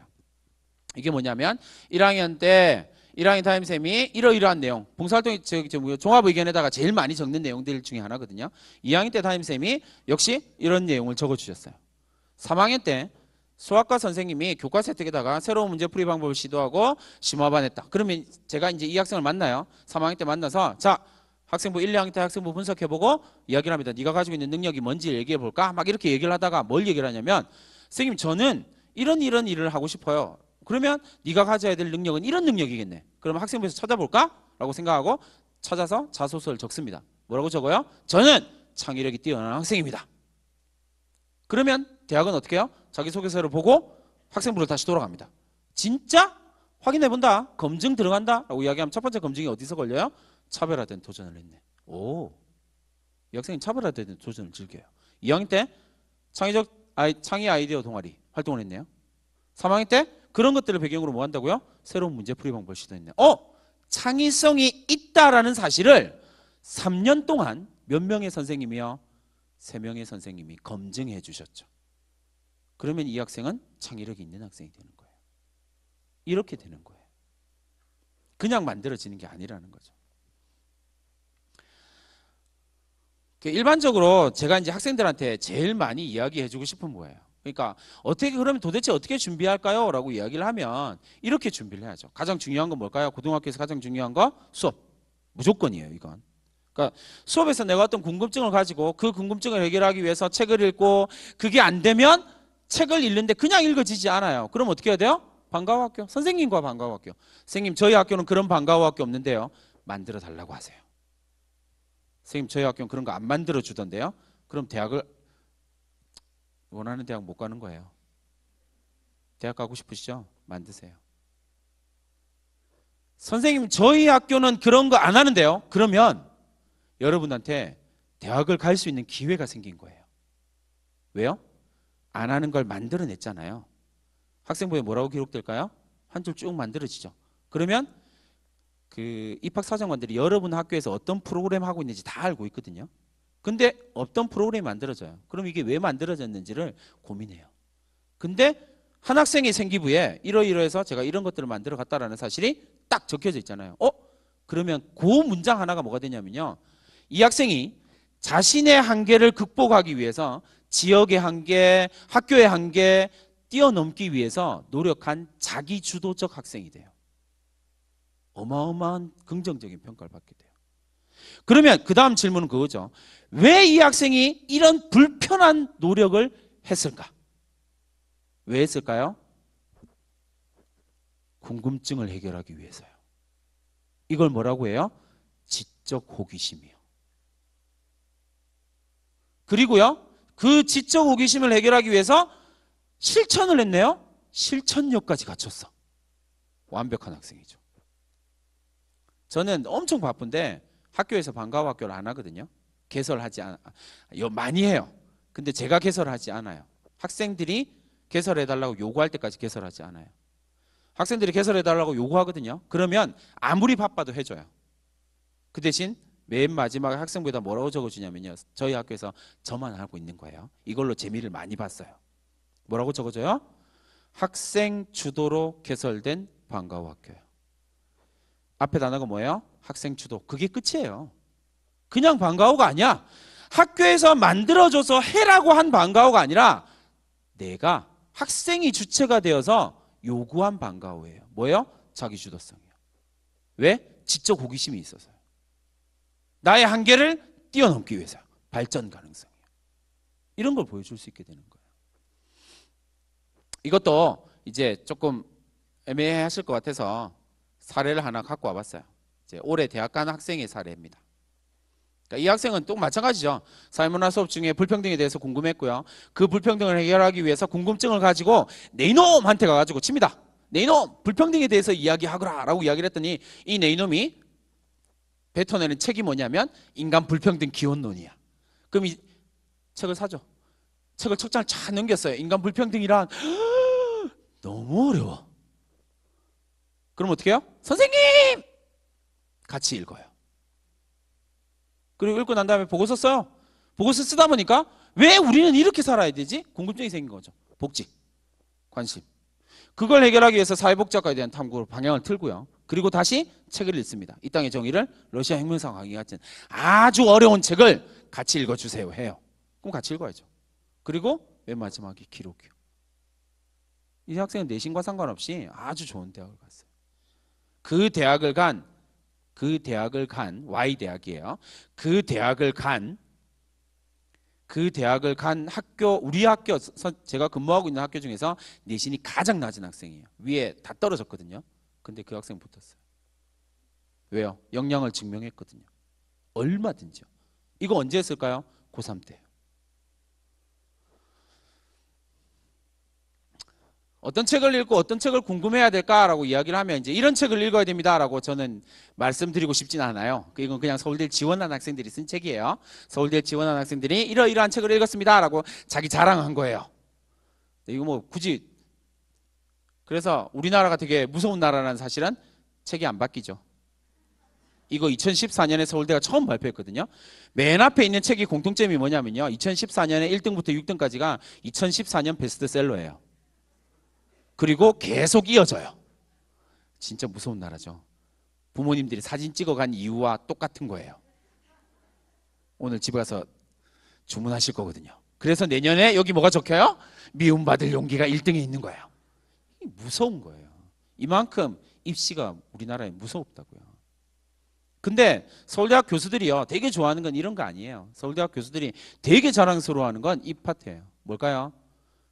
이게 뭐냐면 1학년 때 1학년 담임쌤이 이러이러한 내용, 봉사활동 종합의견에다가 제일 많이 적는 내용들 중에 하나거든요. 2학년 때 담임쌤이 역시 이런 내용을 적어주셨어요. 3학년 때 수학과 선생님이 교과 세특에다가 새로운 문제풀이 방법을 시도하고 심화반했다. 그러면 제가 이제 이 학생을 만나요. 3학년 때 만나서, 자, 학생부 1, 2학년 때 학생부 분석해보고 이야기를 합니다. 네가 가지고 있는 능력이 뭔지 얘기해볼까? 막 이렇게 얘기를 하다가 뭘 얘기를 하냐면, 선생님 저는 이런 일을 하고 싶어요. 그러면 네가 가져야 될 능력은 이런 능력이겠네. 그러면 학생부에서 찾아볼까? 라고 생각하고 찾아서 자소서를 적습니다. 뭐라고 적어요? 저는 창의력이 뛰어난 학생입니다. 그러면 대학은 어떻게 해요? 자기소개서를 보고 학생부를 다시 돌아갑니다. 진짜? 확인해본다. 검증 들어간다. 라고 이야기하면 첫 번째 검증이 어디서 걸려요? 차별화된 도전을 했네. 오, 이 학생이 차별화된 도전을 즐겨요. 2학년 때 창의 아이디어 동아리 활동을 했네요. 3학년 때 그런 것들을 배경으로 뭐 한다고요? 새로운 문제풀이 방법을 시도했네요. 창의성이 있다라는 사실을 3년 동안 몇 명의 선생님이요? 3명의 선생님이 검증해 주셨죠. 그러면 이 학생은 창의력이 있는 학생이 되는 거예요. 이렇게 되는 거예요. 그냥 만들어지는 게 아니라는 거죠. 일반적으로 제가 이제 학생들한테 제일 많이 이야기해 주고 싶은 거예요. 그러니까 그러면 도대체 어떻게 준비할까요? 라고 이야기를 하면 이렇게 준비를 해야죠. 가장 중요한 건 뭘까요? 고등학교에서 가장 중요한 거 수업. 무조건이에요, 이건. 그러니까 수업에서 내가 어떤 궁금증을 가지고 그 궁금증을 해결하기 위해서 책을 읽고, 그게 안 되면 책을 읽는데 그냥 읽어지지 않아요. 그럼 어떻게 해야 돼요? 방과후 학교. 선생님과 방과후 학교. 선생님 저희 학교는 그런 방과후 학교 없는데요. 만들어 달라고 하세요. 선생님 저희 학교는 그런 거 안 만들어 주던데요. 그럼 대학을 원하는 대학 못 가는 거예요. 대학 가고 싶으시죠? 만드세요. 선생님 저희 학교는 그런 거 안 하는데요. 그러면 여러분한테 대학을 갈 수 있는 기회가 생긴 거예요. 왜요? 안 하는 걸 만들어냈잖아요. 학생부에 뭐라고 기록될까요? 한 줄 쭉 만들어지죠. 그러면 그 입학사정관들이 여러분 학교에서 어떤 프로그램 하고 있는지 다 알고 있거든요. 근데 어떤 프로그램이 만들어져요. 그럼 이게 왜 만들어졌는지를 고민해요. 근데 한 학생의 생기부에 이러이러해서 제가 이런 것들을 만들어 갔다라는 사실이 딱 적혀져 있잖아요. 그러면 그 문장 하나가 뭐가 되냐면요, 이 학생이 자신의 한계를 극복하기 위해서 지역의 한계, 학교의 한계 뛰어넘기 위해서 노력한 자기주도적 학생이 돼요. 어마어마한 긍정적인 평가를 받게 돼요. 그러면 그 다음 질문은 그거죠. 왜 이 학생이 이런 불편한 노력을 했을까? 왜 했을까요? 궁금증을 해결하기 위해서요. 이걸 뭐라고 해요? 지적 호기심이요. 그리고요, 그 지적 호기심을 해결하기 위해서 실천을 했네요. 실천력까지 갖췄어. 완벽한 학생이죠. 저는 엄청 바쁜데 학교에서 방과후 학교를 안 하거든요. 개설하지 않아. 많이 해요. 근데 제가 개설하지 않아요. 학생들이 개설해달라고 요구할 때까지 개설하지 않아요. 학생들이 개설해달라고 요구하거든요. 그러면 아무리 바빠도 해줘요. 그 대신 맨 마지막에 학생부에다 뭐라고 적어주냐면요. 저희 학교에서 저만 알고 있는 거예요. 이걸로 재미를 많이 봤어요. 뭐라고 적어줘요? 학생 주도로 개설된 방과후 학교예요. 앞에 단어가 뭐예요? 학생 주도. 그게 끝이에요. 그냥 방과후가 아니야. 학교에서 만들어줘서 해라고 한 방과후가 아니라 내가 학생이 주체가 되어서 요구한 방과후예요. 뭐예요? 자기 주도성이에요. 왜? 지적 호기심이 있어서요. 나의 한계를 뛰어넘기 위해서 발전 가능성이에요. 이런 걸 보여줄 수 있게 되는 거예요. 이것도 이제 조금 애매하실 것 같아서 사례를 하나 갖고 와봤어요. 이제 올해 대학 간 학생의 사례입니다. 그러니까 이 학생은 또 마찬가지죠. 사회문화 수업 중에 불평등에 대해서 궁금했고요. 그 불평등을 해결하기 위해서 궁금증을 가지고 내 이놈한테 가가지고 칩니다. 내 이놈 불평등에 대해서 이야기하거라 라고 이야기를 했더니 이 내 이놈이 뱉어내는 책이 뭐냐면 인간 불평등 기원론이야. 그럼 이 책을 사죠. 책을 첫 장을 쫙 넘겼어요. 인간 불평등이란 너무 어려워. 그럼 어떻게 해요? 선생님! 같이 읽어요. 그리고 읽고 난 다음에 보고서 써요. 보고서 쓰다 보니까 왜 우리는 이렇게 살아야 되지? 궁금증이 생긴 거죠. 복지, 관심. 그걸 해결하기 위해서 사회복지학과에 대한 탐구로 방향을 틀고요. 그리고 다시 책을 읽습니다. 이 땅의 정의를 러시아 혁명상 강의 같은 아주 어려운 책을 같이 읽어주세요 해요. 그럼 같이 읽어야죠. 그리고 맨 마지막에 기록이요. 이 학생은 내신과 상관없이 아주 좋은 대학을 갔어요. 그 대학을 간 Y대학이에요. 그 대학을 간 학교, 우리 학교, 제가 근무하고 있는 학교 중에서 내신이 가장 낮은 학생이에요. 위에 다 떨어졌거든요. 근데 그 학생 붙었어요. 왜요? 역량을 증명했거든요. 얼마든지요. 이거 언제 했을까요? 고3 때요. 어떤 책을 읽고 어떤 책을 궁금해야 될까라고 이야기를 하면 이제 이런 책을 읽어야 됩니다라고 저는 말씀드리고 싶진 않아요. 이건 그냥 서울대 지원한 학생들이 쓴 책이에요. 서울대 지원한 학생들이 이러이러한 책을 읽었습니다라고 자기 자랑한 거예요. 이거 뭐 굳이 그래서 우리나라가 되게 무서운 나라라는 사실은 책이 안 바뀌죠. 이거 2014년에 서울대가 처음 발표했거든요. 맨 앞에 있는 책이 공통점이 뭐냐면요. 2014년에 1등부터 6등까지가 2014년 베스트셀러예요. 그리고 계속 이어져요. 진짜 무서운 나라죠. 부모님들이 사진 찍어간 이유와 똑같은 거예요. 오늘 집에 가서 주문하실 거거든요. 그래서 내년에 여기 뭐가 적혀요? 미움받을 용기가 1등에 있는 거예요. 무서운 거예요. 이만큼 입시가 우리나라에 무섭다고요. 근데 서울대학 교수들이요 되게 좋아하는 건 이런 거 아니에요. 서울대학 교수들이 되게 자랑스러워하는 건 이 파트예요. 뭘까요?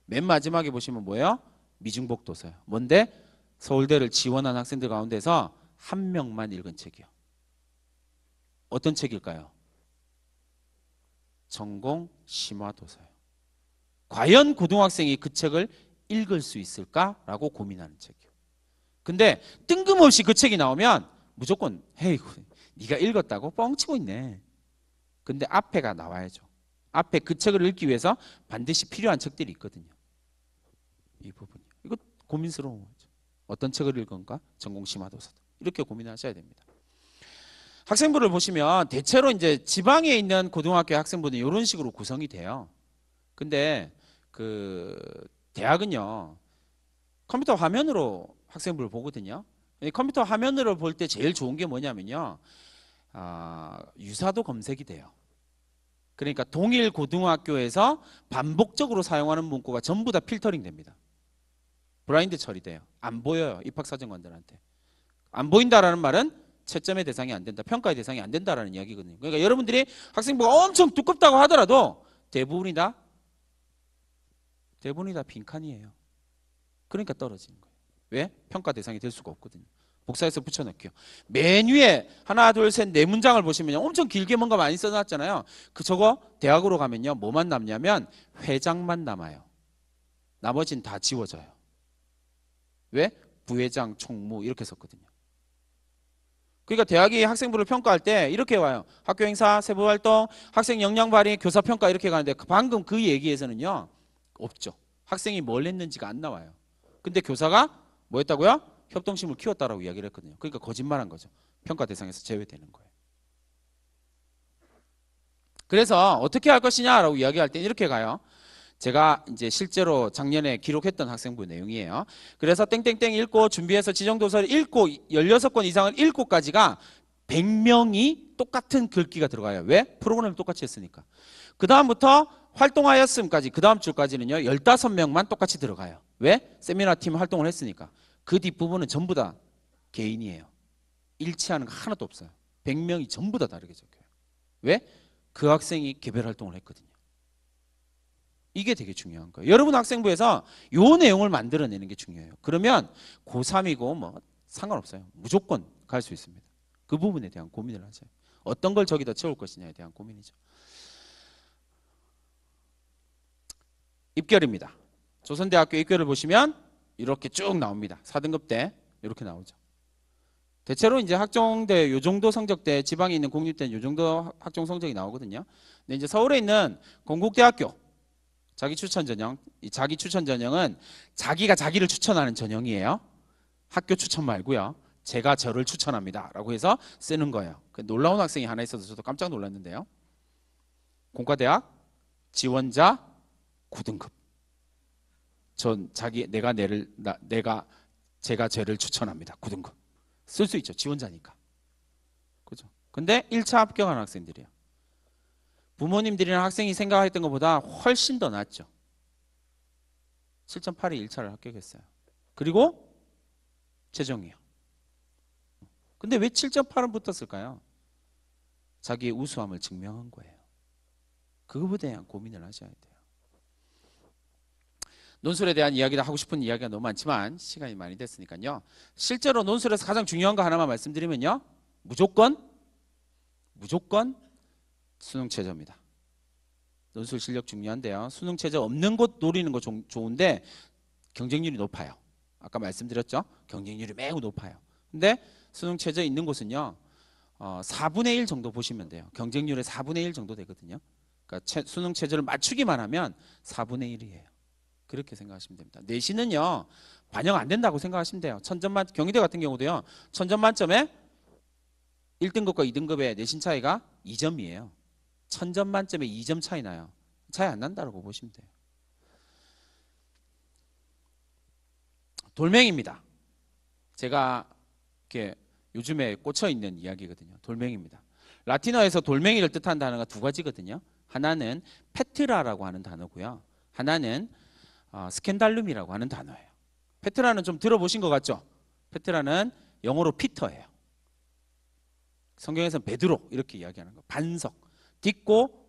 맨 마지막에 보시면 뭐예요? 미중복 도서요. 뭔데? 서울대를 지원한 학생들 가운데서 한 명만 읽은 책이요. 어떤 책일까요? 전공 심화 도서요. 과연 고등학생이 그 책을 읽을 수 있을까라고 고민하는 책이요. 근데 뜬금없이 그 책이 나오면 무조건 헤이 네가 읽었다고 뻥치고 있네. 근데 앞에가 나와야죠. 앞에 그 책을 읽기 위해서 반드시 필요한 책들이 있거든요. 이 부분이요. 이거 고민스러운 거죠. 어떤 책을 읽은가? 전공 심화도서. 이렇게 고민하셔야 됩니다. 학생부를 보시면 대체로 이제 지방에 있는 고등학교 학생부는 이런 식으로 구성이 돼요. 근데 그 대학은요 컴퓨터 화면으로 학생부를 보거든요. 컴퓨터 화면으로 볼 때 제일 좋은 게 뭐냐면요. 유사도 검색이 돼요. 그러니까 동일 고등학교에서 반복적으로 사용하는 문구가 전부 다 필터링 됩니다. 블라인드 처리돼요. 안 보여요. 입학사정관들한테. 안 보인다라는 말은 채점의 대상이 안 된다. 평가의 대상이 안 된다라는 이야기거든요. 그러니까 여러분들이 학생부가 엄청 두껍다고 하더라도 대부분이 다 빈칸이에요. 그러니까 떨어지는 거예요. 왜? 평가 대상이 될 수가 없거든요. 복사해서 붙여넣기요. 맨 위에 하나 둘 셋 네 문장을 보시면 엄청 길게 뭔가 많이 써놨잖아요. 저거 대학으로 가면요 뭐만 남냐면 회장만 남아요. 나머지는 다 지워져요. 왜? 부회장, 총무 이렇게 썼거든요. 그러니까 대학이 학생부를 평가할 때 이렇게 와요. 학교 행사, 세부 활동, 학생 역량 발휘, 교사 평가 이렇게 가는데 방금 그 얘기에서는요. 없죠. 학생이 뭘 했는지가 안 나와요. 근데 교사가 뭐 했다고요? 협동심을 키웠다라고 이야기를 했거든요. 그러니까 거짓말한 거죠. 평가 대상에서 제외되는 거예요. 그래서 어떻게 할 것이냐라고 이야기할 때 이렇게 가요. 제가 이제 실제로 작년에 기록했던 학생부 내용이에요. 그래서 땡땡땡 읽고 준비해서 지정도서를 읽고 16권 이상을 읽고까지가 100명이 똑같은 글귀가 들어가요. 왜? 프로그램을 똑같이 했으니까. 그 다음부터 활동하였음까지 그 다음 줄까지는요 15명만 똑같이 들어가요. 왜? 세미나 팀 활동을 했으니까. 그 뒷부분은 전부 다 개인이에요. 일치하는 거 하나도 없어요. 100명이 전부 다 다르게 적혀요. 왜? 그 학생이 개별 활동을 했거든요. 이게 되게 중요한 거예요. 여러분 학생부에서 요 내용을 만들어내는 게 중요해요. 그러면 고3이고 뭐 상관없어요. 무조건 갈 수 있습니다. 그 부분에 대한 고민을 하세요. 어떤 걸 저기다 채울 것이냐에 대한 고민이죠. 입결입니다. 조선대학교 입결을 보시면 이렇게 쭉 나옵니다. 4등급 때 이렇게 나오죠. 대체로 이제 학종대 요 정도 성적대 지방에 있는 공립대는 요 정도 학종 성적이 나오거든요. 근데 이제 서울에 있는 건국대학교 자기 추천 전형, 이 자기 추천 전형은 자기가 자기를 추천하는 전형이에요. 학교 추천 말고요. 제가 저를 추천합니다. 라고 해서 쓰는 거예요. 놀라운 학생이 하나 있어서 저도 깜짝 놀랐는데요. 공과대학 지원자 9등급. 전 제가 쟤를 추천합니다. 9등급. 쓸 수 있죠. 지원자니까. 그죠? 근데 1차 합격한 학생들이에요. 부모님들이나 학생이 생각했던 것보다 훨씬 더 낫죠. 7.8이 1차를 합격했어요. 그리고 최종이요. 근데 왜 7.8은 붙었을까요? 자기의 우수함을 증명한 거예요. 그거에 대한 고민을 하셔야 돼요. 논술에 대한 이야기도 하고 싶은 이야기가 너무 많지만 시간이 많이 됐으니까요. 실제로 논술에서 가장 중요한 거 하나만 말씀드리면요. 무조건 수능 최저입니다. 논술 실력 중요한데요. 수능 최저 없는 곳 노리는 거 좋은데 경쟁률이 높아요. 아까 말씀드렸죠? 경쟁률이 매우 높아요. 근데 수능 최저 있는 곳은요. 4분의 1 정도 보시면 돼요. 경쟁률의 4분의 1 정도 되거든요. 그러니까 수능 최저를 맞추기만 하면 4분의 1이에요. 그렇게 생각하시면 됩니다. 내신은요. 반영 안 된다고 생각하시면 돼요. 경희대 같은 경우도요. 1000점 만점에 1등급과 2등급의 내신 차이가 2점이에요. 1000점 만점에 2점 차이 나요. 차이 안 난다고 보시면 돼요. 돌멩이입니다. 제가 이렇게 요즘에 꽂혀 있는 이야기거든요. 돌멩이입니다. 라틴어에서 돌멩이를 뜻하는 단어가 두 가지거든요. 하나는 페트라라고 하는 단어고요. 하나는 스캔달룸이라고 하는 단어예요. 페트라는 좀 들어보신 것 같죠? 페트라는 영어로 피터예요. 성경에서는 베드로 이렇게 이야기하는 거. 반석. 딛고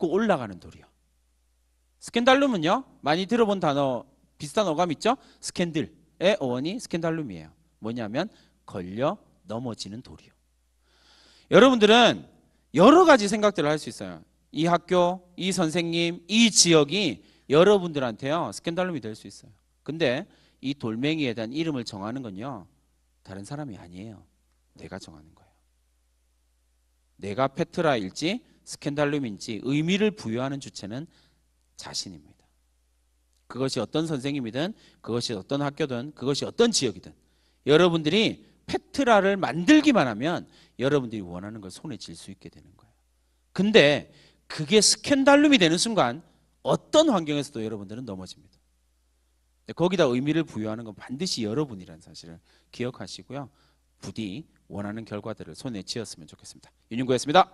올라가는 돌이요. 스캔달룸은요. 많이 들어본 단어 비슷한 어감 있죠? 스캔들의 어원이 스캔달룸이에요. 뭐냐면 걸려 넘어지는 돌이요. 여러분들은 여러 가지 생각들을 할 수 있어요. 이 학교, 이 선생님, 이 지역이 여러분들한테요. 스캔달룸이 될 수 있어요. 근데 이 돌멩이에 대한 이름을 정하는 건요. 다른 사람이 아니에요. 내가 정하는 거예요. 내가 페트라일지 스캔달룸인지 의미를 부여하는 주체는 자신입니다. 그것이 어떤 선생님이든 그것이 어떤 학교든 그것이 어떤 지역이든 여러분들이 페트라를 만들기만 하면 여러분들이 원하는 걸 손에 쥘 수 있게 되는 거예요. 근데 그게 스캔달룸이 되는 순간 어떤 환경에서도 여러분들은 넘어집니다. 거기다 의미를 부여하는 건 반드시 여러분이라는 사실을 기억하시고요. 부디 원하는 결과들을 손에 쥐었으면 좋겠습니다. 윤윤구였습니다.